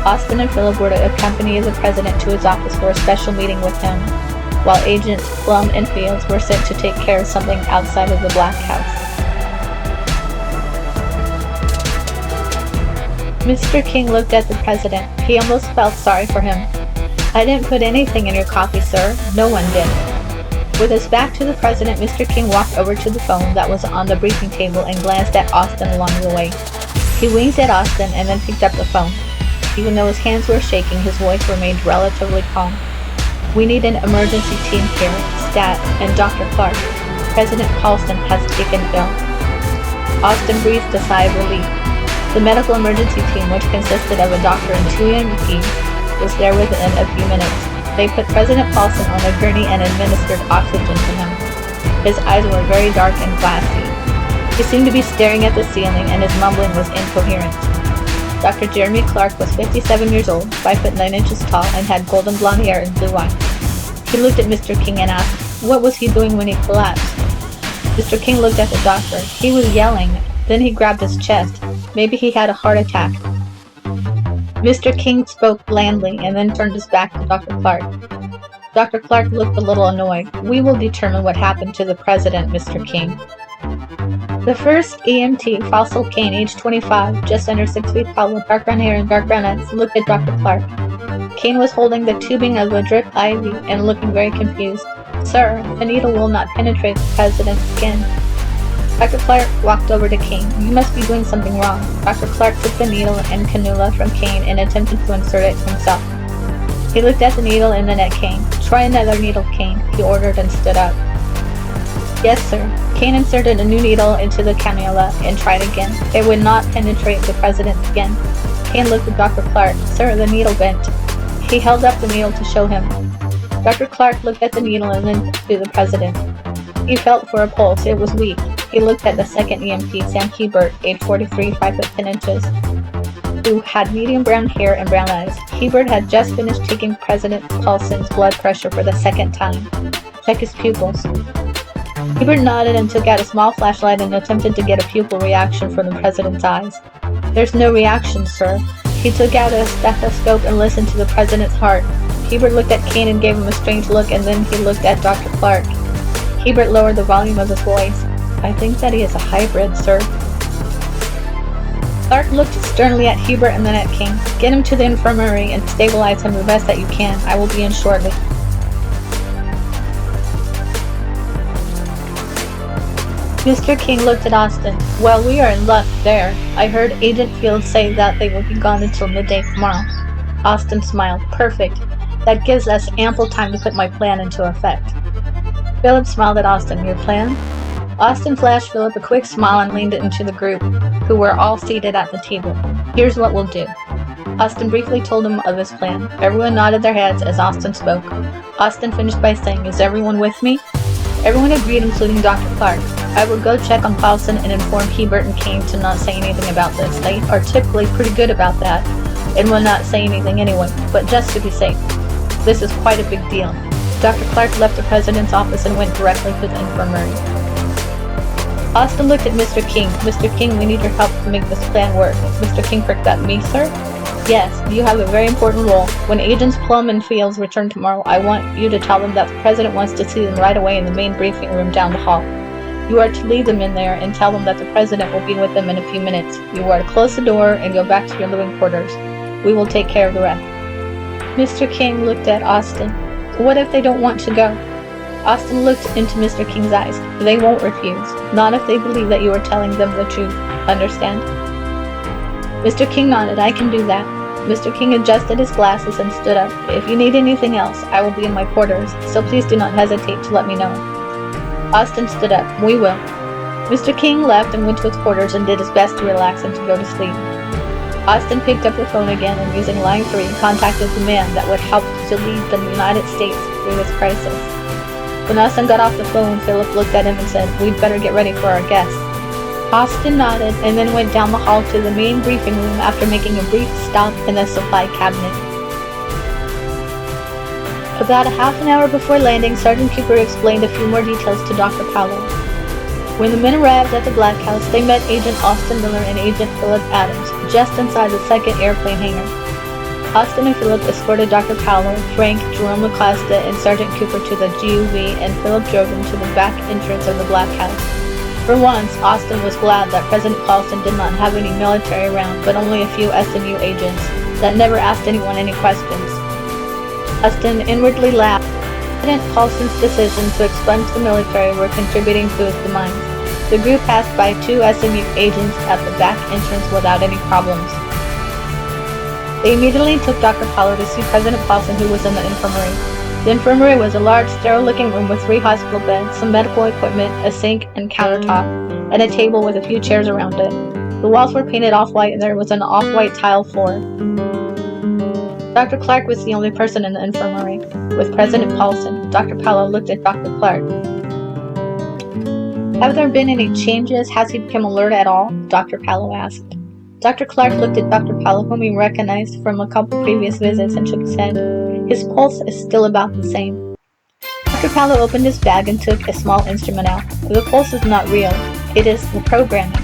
Austin and Philip were to accompany the president to his office for a special meeting with him, while Agents Plum and Fields were sent to take care of something outside of the Black House. Mr. King looked at the president. He almost felt sorry for him. "I didn't put anything in your coffee, sir. No one did." With his back to the president, Mr. King walked over to the phone that was on the briefing table and glanced at Austin along the way. He winked at Austin and then picked up the phone. Even though his hands were shaking, his voice remained relatively calm. "We need an emergency team here, Stat, and Dr. Clark. President Paulson has taken ill." Austin breathed a sigh of relief. The medical emergency team, which consisted of a doctor and 2 EMTs, was there within a few minutes. They put President Paulson on a gurney and administered oxygen to him. His eyes were very dark and glassy. He seemed to be staring at the ceiling, and his mumbling was incoherent. Dr. Jeremy Clark was 57 years old, 5 foot 9 inches tall, and had golden blonde hair and blue eyes. He looked at Mr. King and asked, what was he doing when he collapsed? Mr. King looked at the doctor. He was yelling. Then he grabbed his chest. Maybe he had a heart attack. Mr. King spoke blandly and then turned his back to Dr. Clark. Dr. Clark looked a little annoyed. "We will determine what happened to the president, Mr. King." The first EMT, Fossil Kane, age 25, just under 6 feet tall with dark brown hair and dark brown eyes, looked at Dr. Clark. Kane was holding the tubing of a drip IV and looking very confused. "Sir, the needle will not penetrate the president's skin." Dr. Clark walked over to Kane. "You must be doing something wrong." Dr. Clark took the needle and cannula from Kane and attempted to insert it himself. He looked at the needle and then at Kane. "Try another needle, Kane," he ordered and stood up. "Yes, sir." Kane inserted a new needle into the cannula and tried again. It would not penetrate the president's skin. Kane looked at Dr. Clark. "Sir, the needle bent." He held up the needle to show him. Dr. Clark looked at the needle and then to the president. He felt for a pulse. It was weak. He looked at the second EMT, Sam Hebert, age 43, 5 foot 10 inches. who had medium brown hair and brown eyes. Hebert had just finished taking President Paulson's blood pressure for the second time. Check his pupils. Hebert nodded and took out a small flashlight and attempted to get a pupil reaction from the president's eyes. There's no reaction, sir. He took out a stethoscope and listened to the president's heart. Hebert looked at Kane and gave him a strange look, and then he looked at Dr. Clark. Hebert lowered the volume of his voice. I think that he is a hybrid, sir. Clark looked sternly at Hebert and then at King. Get him to the infirmary and stabilize him the best that you can. I will be in shortly. Mr. King looked at Austin. Well, we are in luck there. I heard Agent Fields say that they will be gone until midday tomorrow. Austin smiled. Perfect. That gives us ample time to put my plan into effect. Philip smiled at Austin. Your plan? Austin flashed Philip a quick smile and leaned into the group, who were all seated at the table. Here's what we'll do. Austin briefly told him of his plan. Everyone nodded their heads as Austin spoke. Austin finished by saying, Is everyone with me? Everyone agreed, including Dr. Clark. I will go check on Paulson and inform Hebert and Kane to not say anything about this. They are typically pretty good about that, and will not say anything anyway, but just to be safe. This is quite a big deal. Dr. Clark left the president's office and went directly to the infirmary. Austin looked at Mr. King. Mr. King, we need your help to make this plan work. Mr. King pricked up. Me, sir? Yes, you have a very important role. When Agents Plum and Fields return tomorrow, I want you to tell them that the president wants to see them right away in the main briefing room down the hall. You are to lead them in there and tell them that the president will be with them in a few minutes. You are to close the door and go back to your living quarters. We will take care of the rest. Mr. King looked at Austin. What if they don't want to go? Austin looked into Mr. King's eyes. They won't refuse. Not if they believe that you are telling them the truth. Understand? Mr. King nodded. I can do that. Mr. King adjusted his glasses and stood up. If you need anything else, I will be in my quarters, so please do not hesitate to let me know. Austin stood up. We will. Mr. King left and went to his quarters and did his best to relax and to go to sleep. Austin picked up the phone again and, using line 3, contacted the man that would help to lead the United States through this crisis. When Austin got off the phone, Philip looked at him and said, We'd better get ready for our guests. Austin nodded and then went down the hall to the main briefing room after making a brief stop in the supply cabinet. About a half an hour before landing, Sergeant Cooper explained a few more details to Dr. Powell. When the men arrived at the Black House, they met Agent Austin Miller and Agent Philip Adams, just inside the second airplane hangar. Austin and Philip escorted Dr. Powell, Frank, Jerome LaCosta, and Sergeant Cooper to the GUV, and Philip drove them to the back entrance of the Black House. For once, Austin was glad that President Paulson did not have any military around, but only a few SMU agents that never asked anyone any questions. Austin inwardly laughed. President Paulson's decision to expunge the military were contributing to his demise. The group passed by 2 SMU agents at the back entrance without any problems. They immediately took Dr. Powell to see President Paulson, who was in the infirmary. The infirmary was a large, sterile-looking room with 3 hospital beds, some medical equipment, a sink and countertop, and a table with a few chairs around it. The walls were painted off-white and there was an off-white tile floor. Dr. Clark was the only person in the infirmary, with President Paulson. Dr. Powell looked at Dr. Clark. Have there been any changes? Has he become alert at all? Dr. Powell asked. Dr. Clark looked at Dr. Powell, whom he recognized from a couple previous visits, and shook his head. His pulse is still about the same. Dr. Powell opened his bag and took a small instrument out. The pulse is not real. It is the programming.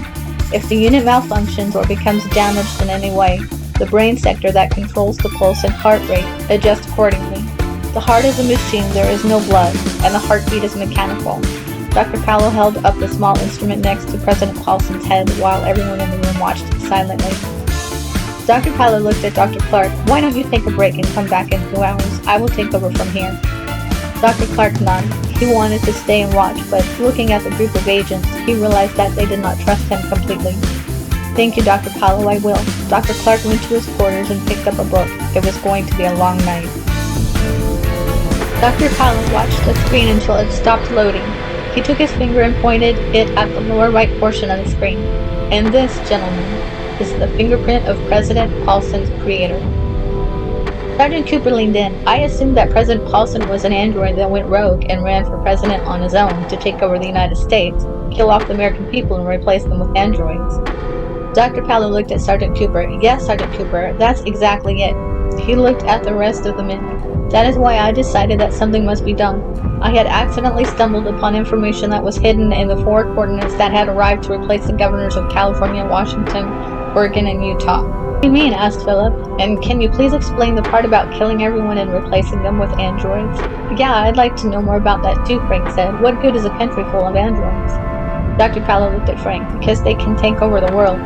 If the unit malfunctions or becomes damaged in any way, the brain sector that controls the pulse and heart rate adjusts accordingly. The heart is a machine, there is no blood, and the heartbeat is mechanical. Dr. Powell held up the small instrument next to President Paulson's head while everyone in the room watched silently. Dr. Powell looked at Dr. Clark. Why don't you take a break and come back in 2 hours? I will take over from here. Dr. Clark nodded. He wanted to stay and watch, but looking at the group of agents, he realized that they did not trust him completely. Thank you, Dr. Powell, I will. Dr. Clark went to his quarters and picked up a book. It was going to be a long night. Dr. Powell watched the screen until it stopped loading. He took his finger and pointed it at the lower right portion of the screen. And this, gentlemen, is the fingerprint of President Paulson's creator. Sergeant Cooper leaned in. I assumed that President Paulson was an android that went rogue and ran for president on his own to take over the United States, kill off the American people, and replace them with androids. Dr. Paolo looked at Sergeant Cooper. Yes, Sergeant Cooper, that's exactly it. He looked at the rest of the men. That is why I decided that something must be done. I had accidentally stumbled upon information that was hidden in the 4 coordinates that had arrived to replace the governors of California, Washington, Oregon, and Utah. What do you mean? Asked Philip. And can you please explain the part about killing everyone and replacing them with androids? Yeah, I'd like to know more about that too, Frank said. What good is a country full of androids? Dr. Paolo looked at Frank. Because they can take over the world.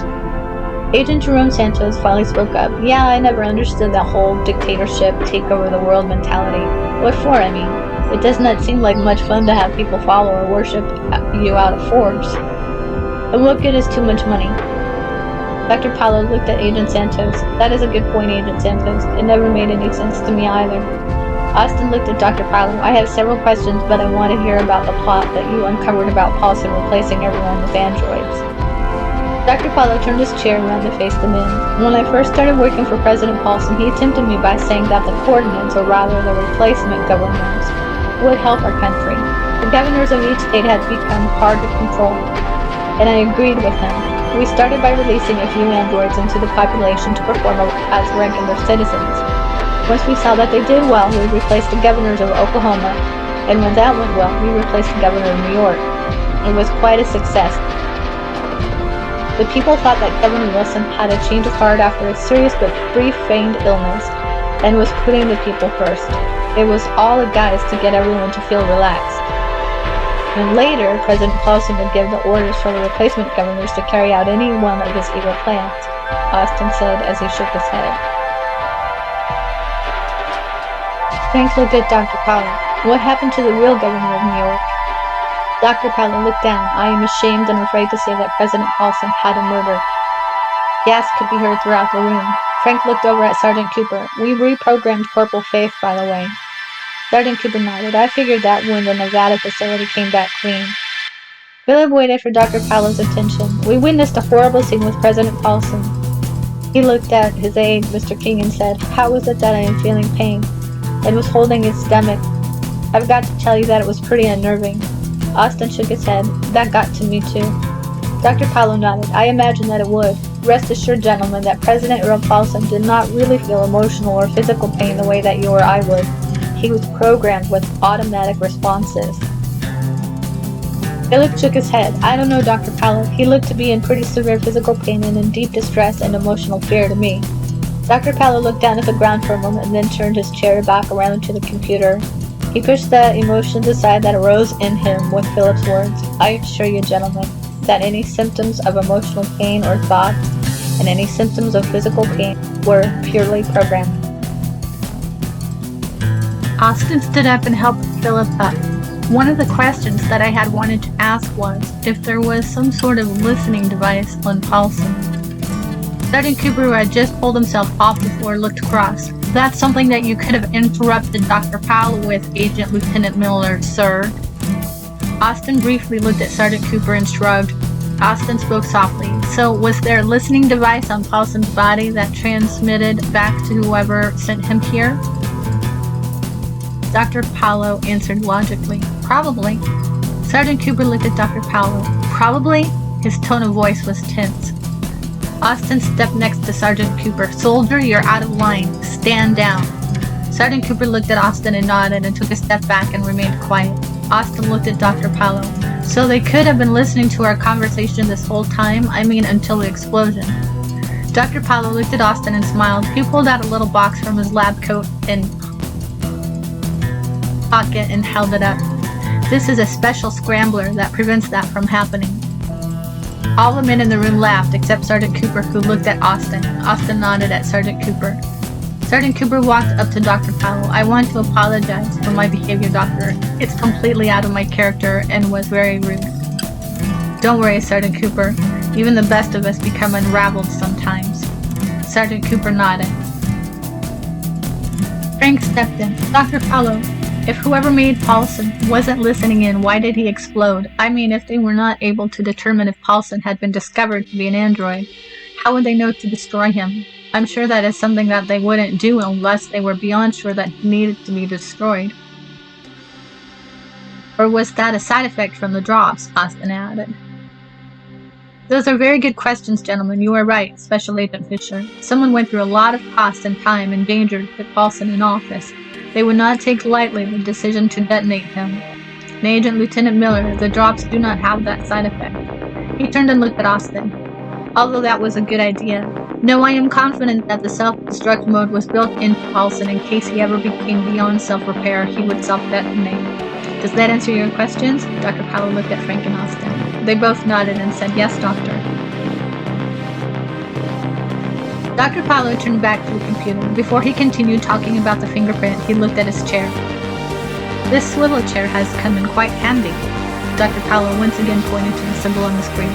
Agent Jerome Santos finally spoke up. Yeah, I never understood that whole dictatorship, take over the world mentality. What for, I mean? It does not seem like much fun to have people follow or worship you out of force. And what good is too much money? Dr. Paolo looked at Agent Santos. That is a good point, Agent Santos. It never made any sense to me either. Austin looked at Dr. Paolo. I have several questions, but I want to hear about the plot that you uncovered about Paulson replacing everyone with androids. Dr. Paolo turned his chair around to face the men. When I first started working for President Paulson, he tempted me by saying that the coordinates, or rather the replacement governors, would help our country. The governors of each state had become hard to control, and I agreed with him. We started by releasing a few androids into the population to perform as regular citizens. Once we saw that they did well, we replaced the governors of Oklahoma, and when that went well, we replaced the governor of New York. It was quite a success. The people thought that Governor Wilson had a change of heart after a serious but brief feigned illness, and was putting the people first. It was all a guise to get everyone to feel relaxed. And later, President Paulson would give the orders for the replacement governors to carry out any one of his evil plans, Austin said as he shook his head. Frank looked at Dr. Paolo. What happened to the real governor of New York? Dr. Paolo looked down. I am ashamed and afraid to say that President Paulson had him murdered. Gasps could be heard throughout the room. Frank looked over at Sergeant Cooper. We reprogrammed Corporal Faith, by the way. Sergeant Cooper nodded. I figured that when the Nevada facility came back clean. Philip waited for Dr. Paolo's attention. We witnessed a horrible scene with President Paulson. He looked at his aide, Mr. King, and said, How is it that I am feeling pain? And was holding his stomach. I've got to tell you that it was pretty unnerving. Austin shook his head. That got to me too. Dr. Paolo nodded. I imagine that it would. Rest assured, gentlemen, that President Earl Paulson did not really feel emotional or physical pain the way that you or I would. He was programmed with automatic responses. Philip shook his head. I don't know, Dr. Paolo. He looked to be in pretty severe physical pain and in deep distress and emotional fear to me. Dr. Paolo looked down at the ground for a moment and then turned his chair back around to the computer. He pushed the emotions aside that arose in him with Philip's words. I assure you, gentlemen, that any symptoms of emotional pain or thoughts and any symptoms of physical pain were purely programmed. Austin stood up and helped Philip up. One of the questions that I had wanted to ask was if there was some sort of listening device on Paulson. Sergeant Cooper, who had just pulled himself off the floor, looked cross. That's something that you could have interrupted Dr. Paolo with, Agent Lieutenant Miller, sir. Austin briefly looked at Sergeant Cooper and shrugged. Austin spoke softly. So, was there a listening device on Paulson's body that transmitted back to whoever sent him here? Dr. Paolo answered logically. Probably. Sergeant Cooper looked at Dr. Paolo. Probably? His tone of voice was tense. Austin stepped next to Sergeant Cooper. Soldier, you're out of line. Stand down. Sergeant Cooper looked at Austin and nodded and took a step back and remained quiet. Austin looked at Dr. Paolo. So they could have been listening to our conversation this whole time? I mean, until the explosion. Dr. Paolo looked at Austin and smiled. He pulled out a little box from his lab coat and pocket and held it up. This is a special scrambler that prevents that from happening. All the men in the room laughed except Sergeant Cooper, who looked at Austin. Austin nodded at Sergeant Cooper. Sergeant Cooper walked up to Dr. Paolo. I want to apologize for my behavior, Doctor. It's completely out of my character and was very rude. Don't worry, Sergeant Cooper. Even the best of us become unraveled sometimes. Sergeant Cooper nodded. Frank stepped in. Dr. Paolo, if whoever made Paulson wasn't listening in, why did he explode? I mean, if they were not able to determine if Paulson had been discovered to be an android, how would they know to destroy him? I'm sure that is something that they wouldn't do unless they were beyond sure that he needed to be destroyed. Or was that a side effect from the drops? Austin added. Those are very good questions, gentlemen. You are right, Special Agent Fisher. Someone went through a lot of cost and time and danger to put Paulson in office. They would not take lightly the decision to detonate him. And Agent Lieutenant Miller, the drops do not have that side effect. He turned and looked at Austin. Although that was a good idea. No, I am confident that the self-destruct mode was built into Paulson in case he ever became beyond self-repair, he would self-detonate. Does that answer your questions? Dr. Powell looked at Frank and Austin. They both nodded and said, "Yes, Doctor." Dr. Paulo turned back to the computer. Before he continued talking about the fingerprint, he looked at his chair. This swivel chair has come in quite handy. Dr. Paulo once again pointed to the symbol on the screen.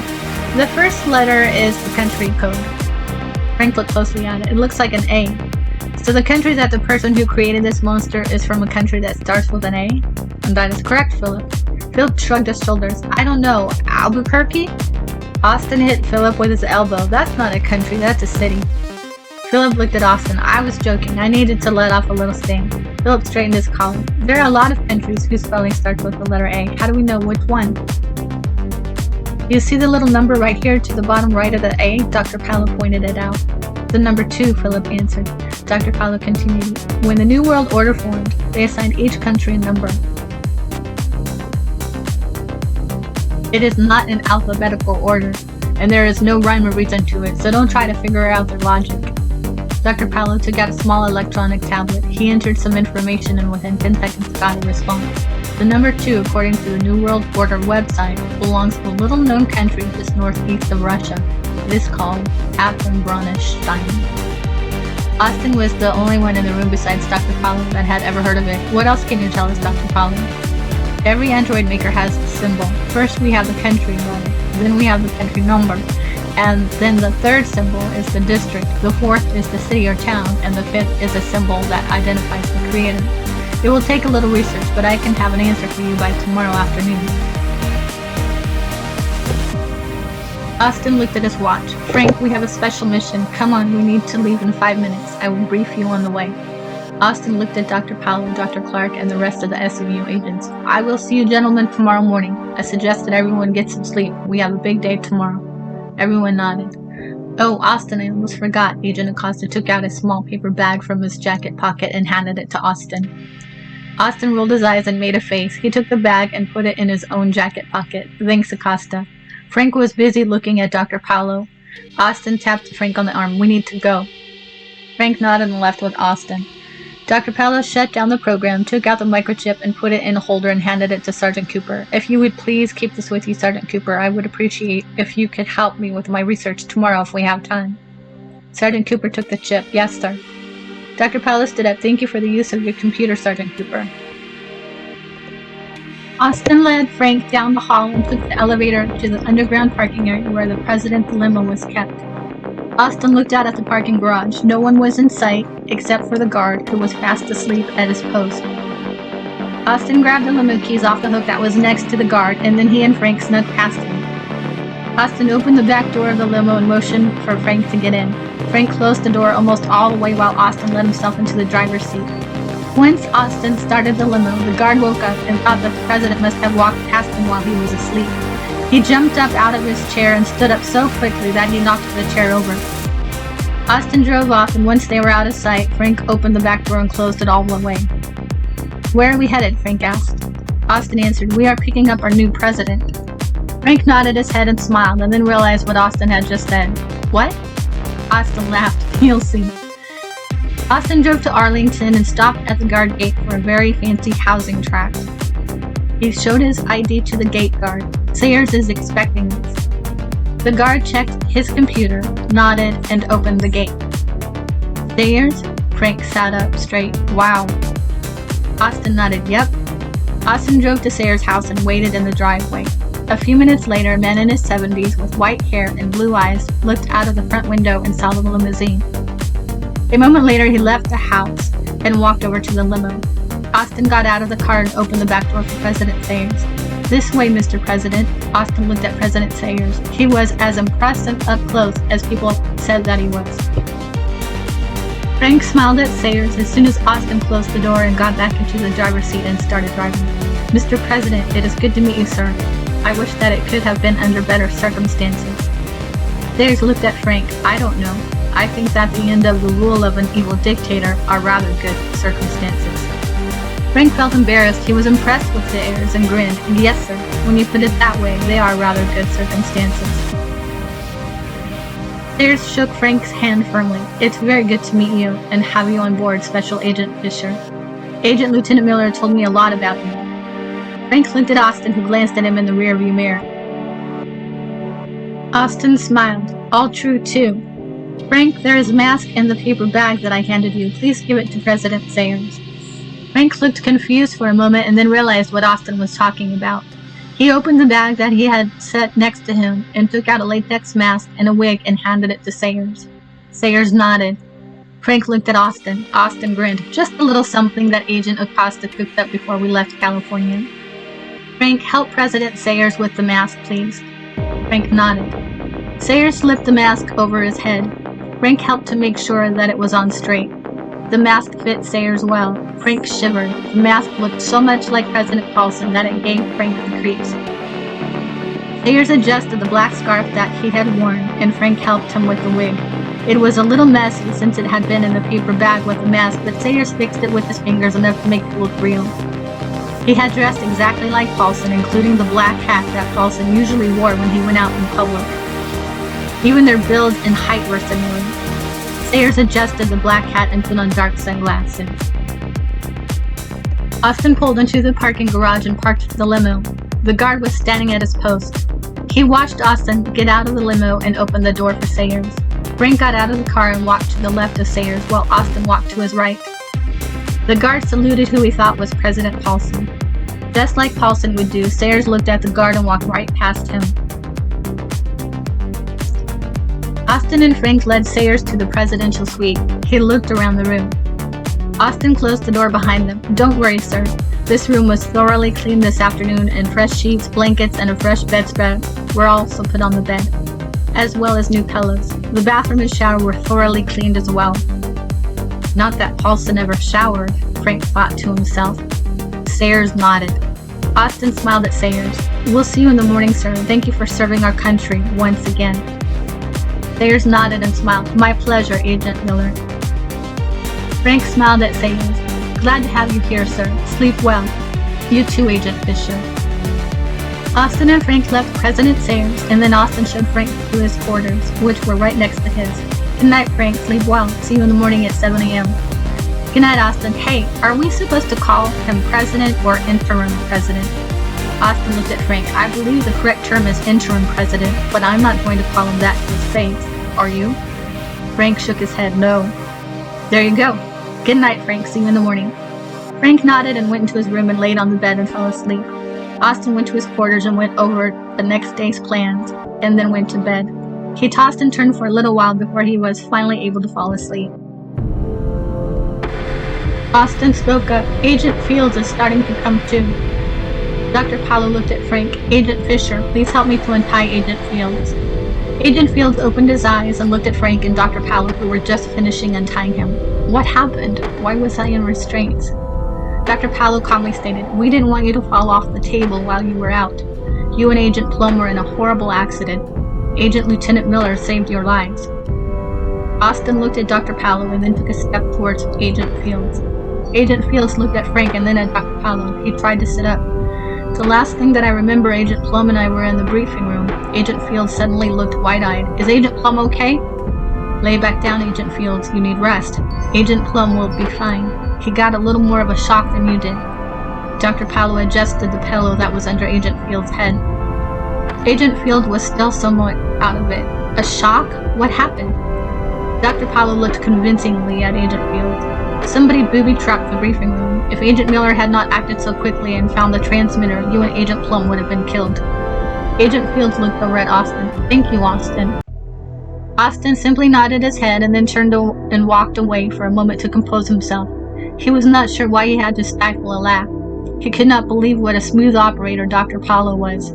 The first letter is the country code. Frank looked closely at it. It looks like an A. So the country that the person who created this monster is from a country that starts with an A? And that is correct, Philip. Philip shrugged his shoulders. I don't know. Albuquerque? Austin hit Philip with his elbow. That's not a country, that's a city. Philip looked at Austin. I was joking. I needed to let off a little steam. Philip straightened his collar. There are a lot of countries whose spelling starts with the letter A. How do we know which one? You see the little number right here to the bottom right of the A? Dr. Paulo pointed it out. The number 2, Philip answered. Dr. Paulo continued. When the New World Order formed, they assigned each country a number. It is not in alphabetical order, and there is no rhyme or reason to it, so don't try to figure out their logic. Dr. Paulo took out a small electronic tablet. He entered some information and within 10 seconds got a response. The number 2, according to the New World Order website, belongs to a little-known country just northeast of Russia. It is called Afghanistan. Austin was the only one in the room besides Dr. Paulo that had ever heard of it. What else can you tell us, Dr. Paulo? Every android maker has a symbol. First we have the country letter, then we have the country number, and then the third symbol is the district, the fourth is the city or town, and the fifth is a symbol that identifies the creator. It will take a little research, but I can have an answer for you by tomorrow afternoon. Austin looked at his watch. Frank, we have a special mission. Come on, we need to leave in 5 minutes. I will brief you on the way. Austin looked at Dr. Powell, Dr. Clark, and the rest of the SMU agents. I will see you gentlemen tomorrow morning. I suggest that everyone get some sleep. We have a big day tomorrow. Everyone nodded. Oh, Austin, I almost forgot. Agent Acosta took out a small paper bag from his jacket pocket and handed it to Austin. Austin rolled his eyes and made a face. He took the bag and put it in his own jacket pocket. Thanks, Acosta. Frank was busy looking at Dr. Paulo. Austin tapped Frank on the arm. We need to go. Frank nodded and left with Austin. Dr. Paulo shut down the program, took out the microchip, and put it in a holder and handed it to Sergeant Cooper. If you would please keep this with you, Sergeant Cooper, I would appreciate if you could help me with my research tomorrow if we have time. Sergeant Cooper took the chip. Yes, sir. Dr. Paulo stood up. Thank you for the use of your computer, Sergeant Cooper. Austin led Frank down the hall and took the elevator to the underground parking area where the president's limo was kept. Austin looked out at the parking garage. No one was in sight except for the guard, who was fast asleep at his post. Austin grabbed the limo keys off the hook that was next to the guard, and then he and Frank snuck past him. Austin opened the back door of the limo and motioned for Frank to get in. Frank closed the door almost all the way while Austin let himself into the driver's seat. Once Austin started the limo, the guard woke up and thought that the president must have walked past him while he was asleep. He jumped up out of his chair and stood up so quickly that he knocked the chair over. Austin drove off, and once they were out of sight, Frank opened the back door and closed it all the way. Where are we headed? Frank asked. Austin answered, we are picking up our new president. Frank nodded his head and smiled, and then realized what Austin had just said. What? Austin laughed. You'll see. Austin drove to Arlington and stopped at the guard gate for a very fancy housing tract. He showed his ID to the gate guard. Sayers is expecting us. The guard checked his computer, nodded, and opened the gate. Sayers? Frank sat up straight. Wow. Austin nodded. Yep. Austin drove to Sayers' house and waited in the driveway. A few minutes later, a man in his 70s with white hair and blue eyes looked out of the front window and saw the limousine. A moment later, he left the house and walked over to the limo. Austin got out of the car and opened the back door for President Sayers. This way, Mr. President. Austin looked at President Sayers. He was as impressive up close as people said that he was. Frank smiled at Sayers as soon as Austin closed the door and got back into the driver's seat and started driving. Mr. President, it is good to meet you, sir. I wish that it could have been under better circumstances. Sayers looked at Frank. I don't know. I think that the end of the rule of an evil dictator are rather good circumstances. Frank felt embarrassed. He was impressed with Sayers and grinned. Yes, sir. When you put it that way, they are rather good circumstances. Sayers shook Frank's hand firmly. It's very good to meet you and have you on board, Special Agent Fisher. Agent Lieutenant Miller told me a lot about you. Frank looked at Austin, who glanced at him in the rearview mirror. Austin smiled. All true, too. Frank, there is a mask in the paper bag that I handed you. Please give it to President Sayers. Frank looked confused for a moment and then realized what Austin was talking about. He opened the bag that he had set next to him and took out a latex mask and a wig and handed it to Sayers. Sayers nodded. Frank looked at Austin. Austin grinned. Just a little something that Agent Acosta cooked up before we left California. Frank, help President Sayers with the mask, please. Frank nodded. Sayers slipped the mask over his head. Frank helped to make sure that it was on straight. The mask fit Sayers well. Frank shivered. The mask looked so much like President Paulson that it gave Frank the creeps. Sayers adjusted the black scarf that he had worn, and Frank helped him with the wig. It was a little messy since it had been in the paper bag with the mask, but Sayers fixed it with his fingers enough to make it look real. He had dressed exactly like Paulson, including the black hat that Paulson usually wore when he went out in public. Even their builds and height were similar. Sayers adjusted the black hat and put on dark sunglasses. Austin pulled into the parking garage and parked the limo. The guard was standing at his post. He watched Austin get out of the limo and open the door for Sayers. Frank got out of the car and walked to the left of Sayers while Austin walked to his right. The guard saluted who he thought was President Paulson. Just like Paulson would do, Sayers looked at the guard and walked right past him. Austin and Frank led Sayers to the presidential suite. He looked around the room. Austin closed the door behind them. Don't worry, sir. This room was thoroughly cleaned this afternoon, and fresh sheets, blankets, and a fresh bedspread were also put on the bed, as well as new pillows. The bathroom and shower were thoroughly cleaned as well. Not that Paulson ever showered, Frank thought to himself. Sayers nodded. Austin smiled at Sayers. We'll see you in the morning, sir. Thank you for serving our country once again. Sayers nodded and smiled. My pleasure, Agent Miller. Frank smiled at Sayers. Glad to have you here, sir. Sleep well. You too, Agent Fisher. Austin and Frank left President Sayers, and then Austin showed Frank to his quarters, which were right next to his. Good night, Frank. Sleep well. See you in the morning at 7 a.m. Good night, Austin. Hey, are we supposed to call him President or Interim President? Austin looked at Frank. I believe the correct term is Interim President, but I'm not going to call him that to his face. Are you? Frank shook his head. No. There you go. Good night, Frank. See you in the morning. Frank nodded and went into his room and laid on the bed and fell asleep. Austin went to his quarters and went over the next day's plans, and then went to bed. He tossed and turned for a little while before he was finally able to fall asleep. Austin spoke up. Agent Fields is starting to come to. Dr. Paulo looked at Frank. Agent Fisher, please help me to untie Agent Fields. Agent Fields opened his eyes and looked at Frank and Dr. Paulo, who were just finishing untying him. What happened? Why was I in restraints? Dr. Paulo calmly stated, we didn't want you to fall off the table while you were out. You and Agent Plum were in a horrible accident. Agent Lieutenant Miller saved your lives. Austin looked at Dr. Paulo and then took a step towards Agent Fields. Agent Fields looked at Frank and then at Dr. Paulo. He tried to sit up. The last thing that I remember, Agent Plum and I were in the briefing room. Agent Fields suddenly looked wide-eyed. Is Agent Plum okay? Lay back down, Agent Fields. You need rest. Agent Plum will be fine. He got a little more of a shock than you did. Dr. Paulo adjusted the pillow that was under Agent Fields' head. Agent Fields was still somewhat out of it. A shock? What happened? Dr. Paulo looked convincingly at Agent Fields. Somebody booby-trapped the briefing room. If Agent Miller had not acted so quickly and found the transmitter, you and Agent Plum would have been killed. Agent Fields looked over at Austin. Thank you, Austin. Austin simply nodded his head and then turned and walked away for a moment to compose himself. He was not sure why he had to stifle a laugh. He could not believe what a smooth operator Dr. Paulo was.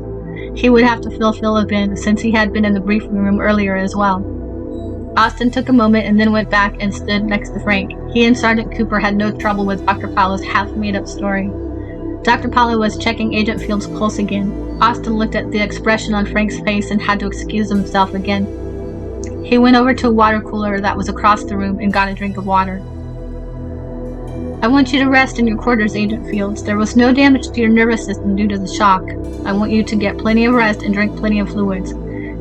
He would have to fill Philip in, since he had been in the briefing room earlier as well. Austin took a moment and then went back and stood next to Frank. He and Sergeant Cooper had no trouble with Dr. Paulo's half-made-up story. Dr. Paulo was checking Agent Fields' pulse again. Austin looked at the expression on Frank's face and had to excuse himself again. He went over to a water cooler that was across the room and got a drink of water. I want you to rest in your quarters, Agent Fields. There was no damage to your nervous system due to the shock. I want you to get plenty of rest and drink plenty of fluids.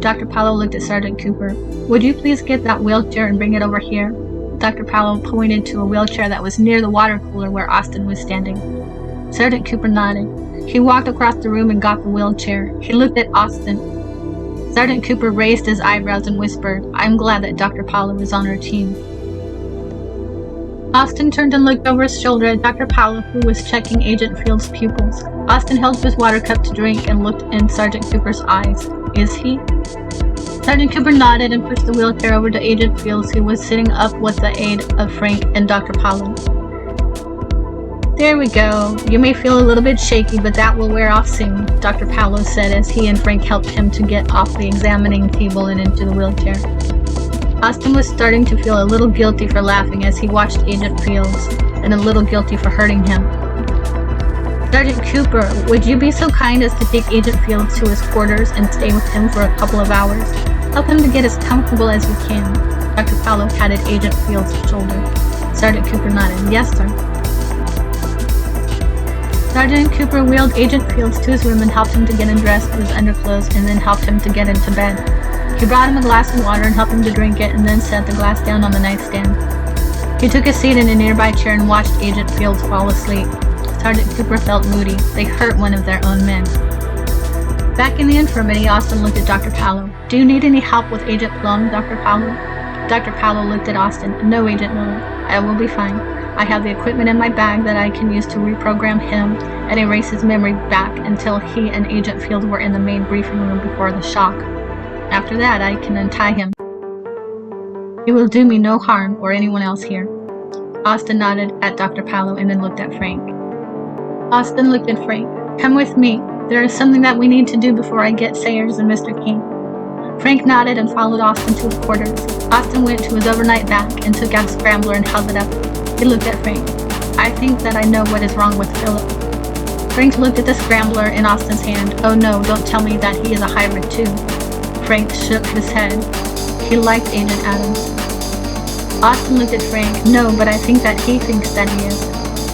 Dr. Paulo looked at Sergeant Cooper. Would you please get that wheelchair and bring it over here? Dr. Paulo pointed to a wheelchair that was near the water cooler where Austin was standing. Sergeant Cooper nodded. He walked across the room and got the wheelchair. He looked at Austin. Sergeant Cooper raised his eyebrows and whispered, I'm glad that Dr. Paulo is on our team. Austin turned and looked over his shoulder at Dr. Paulo, who was checking Agent Fields' pupils. Austin held his water cup to drink and looked in Sergeant Cooper's eyes. Is he? Sergeant Cooper nodded and pushed the wheelchair over to Agent Fields, who was sitting up with the aid of Frank and Dr. Paulo. There we go. You may feel a little bit shaky, but that will wear off soon, Dr. Paulo said as he and Frank helped him to get off the examining table and into the wheelchair. Austin was starting to feel a little guilty for laughing as he watched Agent Fields, and a little guilty for hurting him. Sergeant Cooper, would you be so kind as to take Agent Fields to his quarters and stay with him for a couple of hours? Help him to get as comfortable as you can. Dr. Paulo patted Agent Fields' shoulder. Sergeant Cooper nodded. Yes, sir. Sergeant Cooper wheeled Agent Fields to his room and helped him to get undressed with his underclothes and then helped him to get into bed. He brought him a glass of water and helped him to drink it and then set the glass down on the nightstand. He took a seat in a nearby chair and watched Agent Fields fall asleep. Sergeant Cooper felt moody. They hurt one of their own men. Back in the infirmary, Austin looked at Dr. Paulo. Do you need any help with Agent Plum, Dr. Paulo? Dr. Paulo looked at Austin. No, Agent Miller. I will be fine. I have the equipment in my bag that I can use to reprogram him and erase his memory back until he and Agent Fields were in the main briefing room before the shock. After that, I can untie him. He will do me no harm or anyone else here. Austin nodded at Dr. Paulo and then looked at Frank. Austin looked at Frank. Come with me. There is something that we need to do before I get Sayers and Mr. King. Frank nodded and followed Austin to his quarters. Austin went to his overnight bag and took out a scrambler and held it up. He looked at Frank. I think that I know what is wrong with Philip. Frank looked at the scrambler in Austin's hand. Oh no, don't tell me that he is a hybrid too. Frank shook his head. He liked Agent Adams. Austin looked at Frank. No, but I think that he thinks that he is.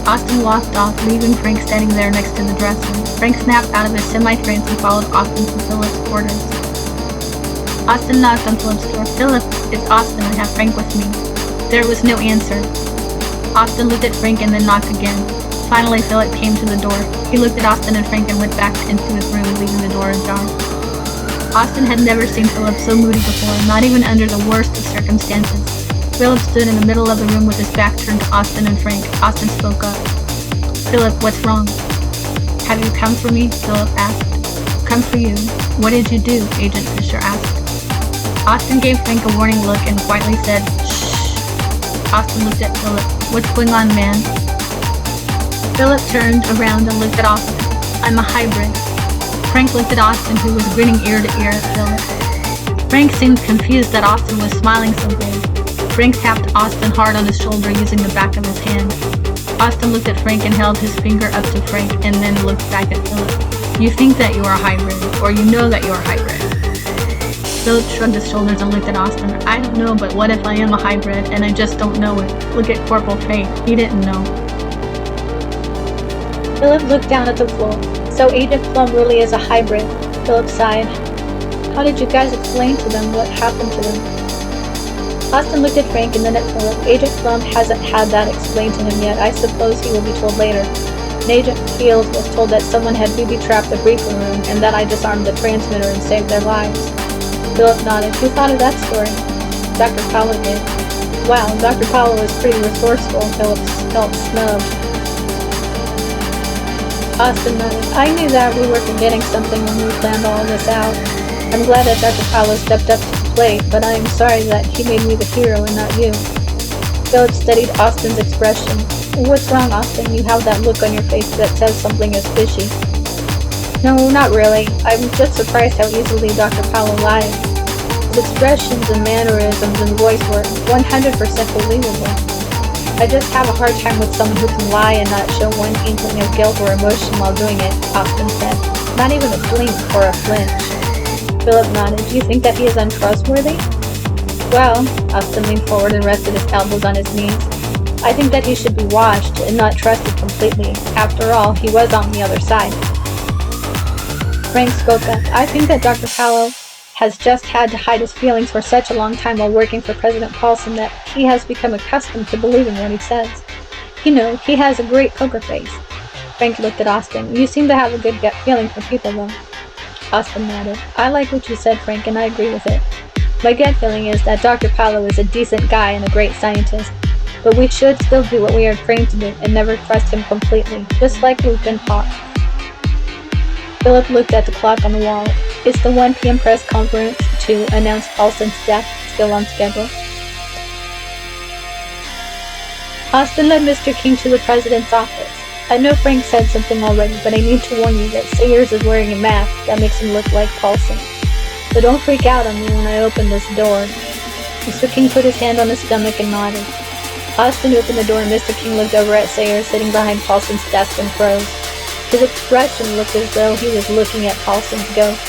Austin walked off, leaving Frank standing there next to the dresser. Frank snapped out of his semi-trance and followed Austin to Philip's quarters. Austin knocked on Philip's door. Philip, it's Austin. I have Frank with me. There was no answer. Austin looked at Frank and then knocked again. Finally, Philip came to the door. He looked at Austin and Frank and went back into his room, leaving the door ajar. Austin had never seen Philip so moody before, not even under the worst of circumstances. Philip stood in the middle of the room with his back turned to Austin and Frank. Austin spoke up. Philip, what's wrong? Have you come for me? Philip asked. Come for you. What did you do? Agent Fisher asked. Austin gave Frank a warning look and quietly said, shh. Austin looked at Philip. What's going on, man? Philip turned around and looked at Austin. I'm a hybrid. Frank looked at Austin, who was grinning ear to ear at Philip. Frank seemed confused that Austin was smiling so big. Frank tapped Austin hard on his shoulder using the back of his hand. Austin looked at Frank and held his finger up to Frank and then looked back at Philip. You think that you are a hybrid, or you know that you are a hybrid. Philip shrugged his shoulders and looked at Austin. I don't know, but what if I am a hybrid and I just don't know it? Look at Corporal Faith. He didn't know. Philip looked down at the floor. So Agent Plum really is a hybrid. Philip sighed. How did you guys explain to them what happened to them? Austin looked at Frank and then at Philip. Agent Plum hasn't had that explained to him yet. I suppose he will be told later. And Agent Fields was told that someone had booby-trapped the briefing room and that I disarmed the transmitter and saved their lives. Philip nodded. Who thought of that story? Dr. Paulo did. Wow, Dr. Paulo is pretty resourceful, Philip felt snubbed. Austin nodded. I knew that we were forgetting something when we planned all this out. I'm glad that Dr. Paulo stepped up to the plate, but I am sorry that he made me the hero and not you. Philip studied Austin's expression. What's wrong, Austin? You have that look on your face that says something is fishy. No, not really. I'm just surprised how easily Dr. Paulo lied. His expressions and mannerisms and voice were 100% believable. I just have a hard time with someone who can lie and not show one inkling of guilt or emotion while doing it, Austin said. Not even a blink or a flinch. Philip nodded. Do you think that he is untrustworthy? Well, Austin leaned forward and rested his elbows on his knees. I think that he should be watched and not trusted completely. After all, he was on the other side. Frank spoke up. I think that Dr. Paolo has just had to hide his feelings for such a long time while working for President Paulson that he has become accustomed to believing what he says. You know, he has a great poker face. Frank looked at Austin. You seem to have a good gut feeling for people, though. Austin nodded. I like what you said, Frank, and I agree with it. My gut feeling is that Dr. Paolo is a decent guy and a great scientist, but we should still do what we are trained to do and never trust him completely, just like we've been taught. Philip looked at the clock on the wall. Is the 1 p.m. press conference to announce Paulson's death still on schedule? Austin led Mr. King to the president's office. I know Frank said something already, but I need to warn you that Sayers is wearing a mask that makes him look like Paulson. So don't freak out on me when I open this door. Mr. King put his hand on his stomach and nodded. Austin opened the door and Mr. King looked over at Sayers sitting behind Paulson's desk and froze. His expression looked as though he was looking at Paulson's ghost.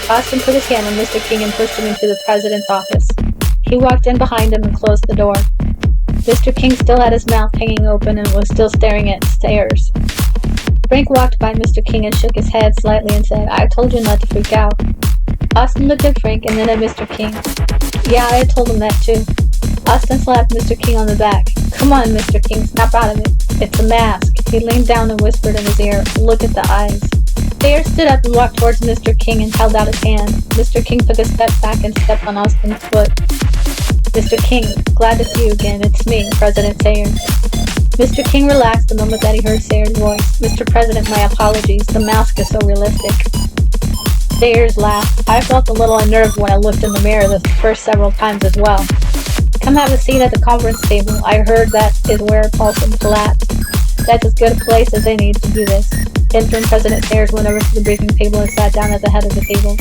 Austin put his hand on Mr. King and pushed him into the president's office. He walked in behind him and closed the door. Mr. King still had his mouth hanging open and was still staring at Sayers. Frank walked by Mr. King and shook his head slightly and said, I told you not to freak out. Austin looked at Frank and then at Mr. King. Yeah, I had told him that too. Austin slapped Mr. King on the back. Come on, Mr. King, snap out of it. It's a mask. He leaned down and whispered in his ear, look at the eyes. Sayers stood up and walked towards Mr. King and held out his hand. Mr. King took a step back and stepped on Austin's foot. Mr. King, glad to see you again. It's me, President Sayers. Mr. King relaxed the moment that he heard Sayers' voice. Mr. President, my apologies. The mask is so realistic. Sayers laughed. I felt a little unnerved when I looked in the mirror the first several times as well. Come have a seat at the conference table. I heard that is where Paulson collapsed. That's as good a place as any to do this. Interim President Sayers went over to the briefing table and sat down at the head of the table.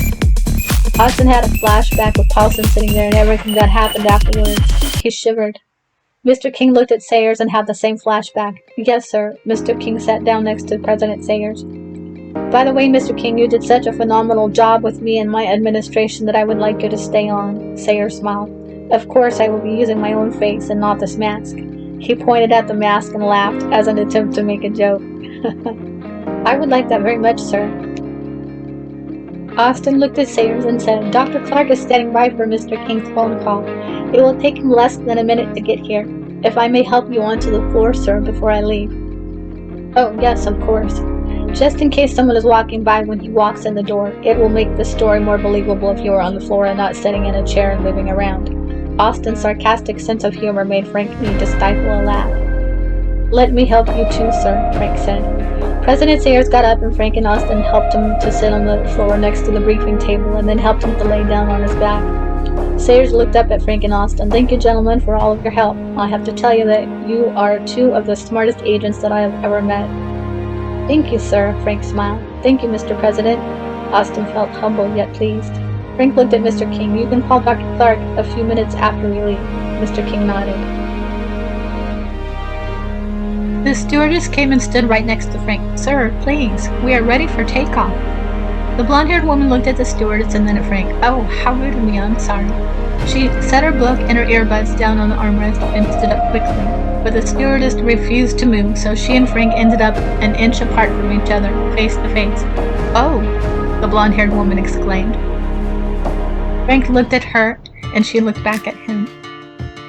Austin had a flashback with Paulson sitting there and everything that happened afterwards. He shivered. Mr. King looked at Sayers and had the same flashback. Yes, sir. Mr. King sat down next to President Sayers. By the way, Mr. King, you did such a phenomenal job with me and my administration that I would like you to stay on. Sayers smiled. Of course, I will be using my own face and not this mask. He pointed at the mask and laughed as an attempt to make a joke. I would like that very much, sir. Austin looked at Sayers and said, Dr. Clark is standing by for Mr. King's phone call. It will take him less than a minute to get here. If I may help you onto the floor, sir, before I leave. Oh, yes, of course. Just in case someone is walking by when he walks in the door, it will make the story more believable if you are on the floor and not sitting in a chair and moving around. Austin's sarcastic sense of humor made Frank need to stifle a laugh. Let me help you too, sir, Frank said. President Sayers got up and Frank and Austin helped him to sit on the floor next to the briefing table and then helped him to lay down on his back. Sayers looked up at Frank and Austin. Thank you, gentlemen, for all of your help. I have to tell you that you are two of the smartest agents that I have ever met. Thank you, sir, Frank smiled. Thank you, Mr. President. Austin felt humble yet pleased. Frank looked at Mr. King. You can call Dr. Clark a few minutes after we leave. Mr. King nodded. The stewardess came and stood right next to Frank. Sir, please, we are ready for takeoff. The blonde-haired woman looked at the stewardess and then at Frank. Oh, how rude of me, I'm sorry. She set her book and her earbuds down on the armrest and stood up quickly. But the stewardess refused to move, so she and Frank ended up an inch apart from each other, face to face. Oh, the blonde-haired woman exclaimed. Frank looked at her, and she looked back at him.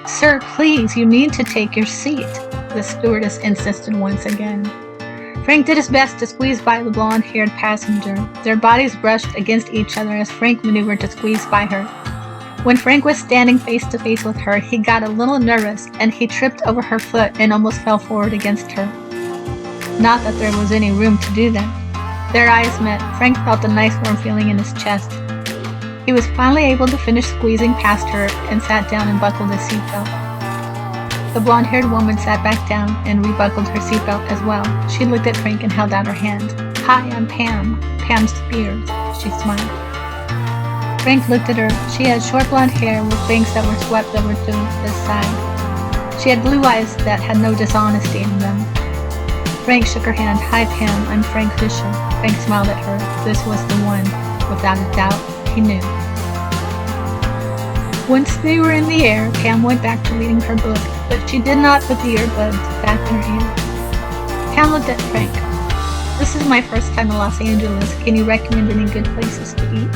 Sir, please, you need to take your seat, the stewardess insisted once again. Frank did his best to squeeze by the blonde-haired passenger. Their bodies brushed against each other as Frank maneuvered to squeeze by her. When Frank was standing face to face with her, he got a little nervous, and he tripped over her foot and almost fell forward against her. Not that there was any room to do that. Their eyes met. Frank felt a nice warm feeling in his chest. He was finally able to finish squeezing past her and sat down and buckled his seatbelt. The blonde-haired woman sat back down and rebuckled her seatbelt as well. She looked at Frank and held out her hand. Hi, I'm Pam. Pam Spears. She smiled. Frank looked at her. She had short blonde hair with bangs that were swept over to the side. She had blue eyes that had no dishonesty in them. Frank shook her hand. Hi, Pam. I'm Frank Fisher. Frank smiled at her. This was the one. Without a doubt, he knew. Once they were in the air, Pam went back to reading her book, but she did not put the earbuds back in her ear. Pam looked at Frank. This is my first time in Los Angeles. Can you recommend any good places to eat?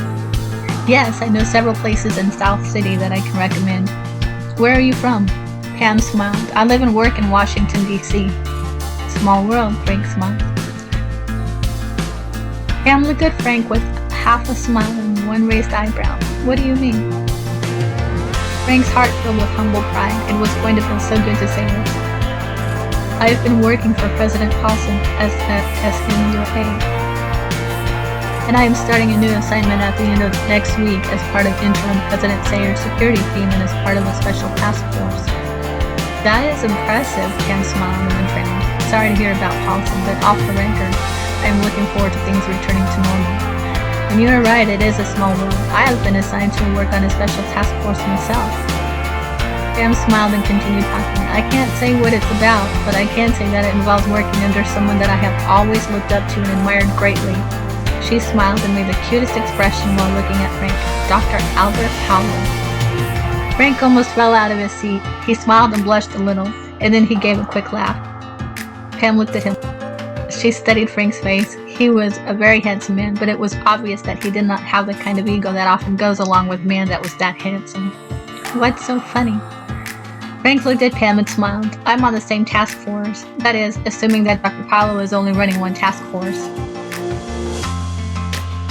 Yes, I know several places in South City that I can recommend. Where are you from? Pam smiled. I live and work in Washington, D.C. Small world, Frank smiled. Pam looked at Frank with half a smile and one raised eyebrow. What do you mean? Frank's heart filled with humble pride. It was going to feel so good to say this. I've been working for President Paulson at SMUA, and I am starting a new assignment at the end of next week as part of interim President Sayer's security team and as part of a special task force. That is impressive, Pam smiled and then frowned. Sorry to hear about Paulson, but off the record, I am looking forward to things returning to normal. And you are right, it is a small world. I have been assigned to work on a special task force myself. Pam smiled and continued talking. I can't say what it's about, but I can say that it involves working under someone that I have always looked up to and admired greatly. She smiled and made the cutest expression while looking at Frank. Dr. Albert Howell. Frank almost fell out of his seat. He smiled and blushed a little, and then he gave a quick laugh. Pam looked at him. She studied Frank's face. He was a very handsome man, but it was obvious that he did not have the kind of ego that often goes along with a man that was that handsome. What's so funny? Frank looked at Pam and smiled. I'm on the same task force. That is, assuming that Dr. Paulo is only running one task force.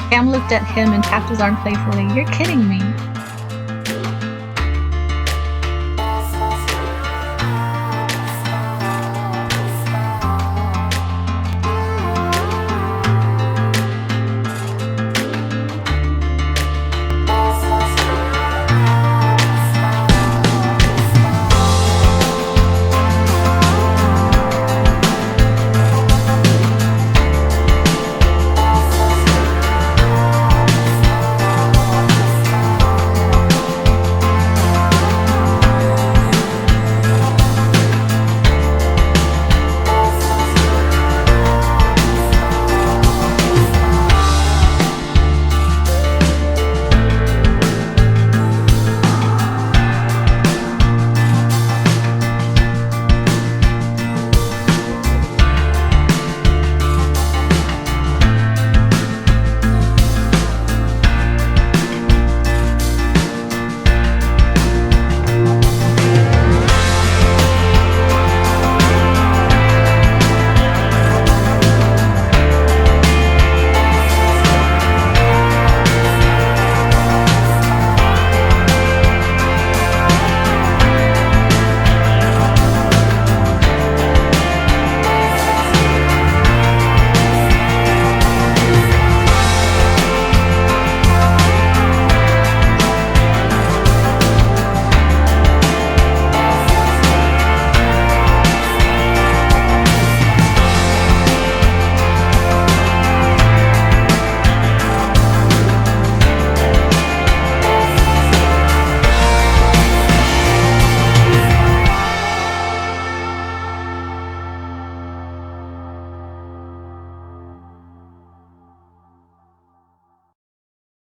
Pam looked at him and tapped his arm playfully. You're kidding me.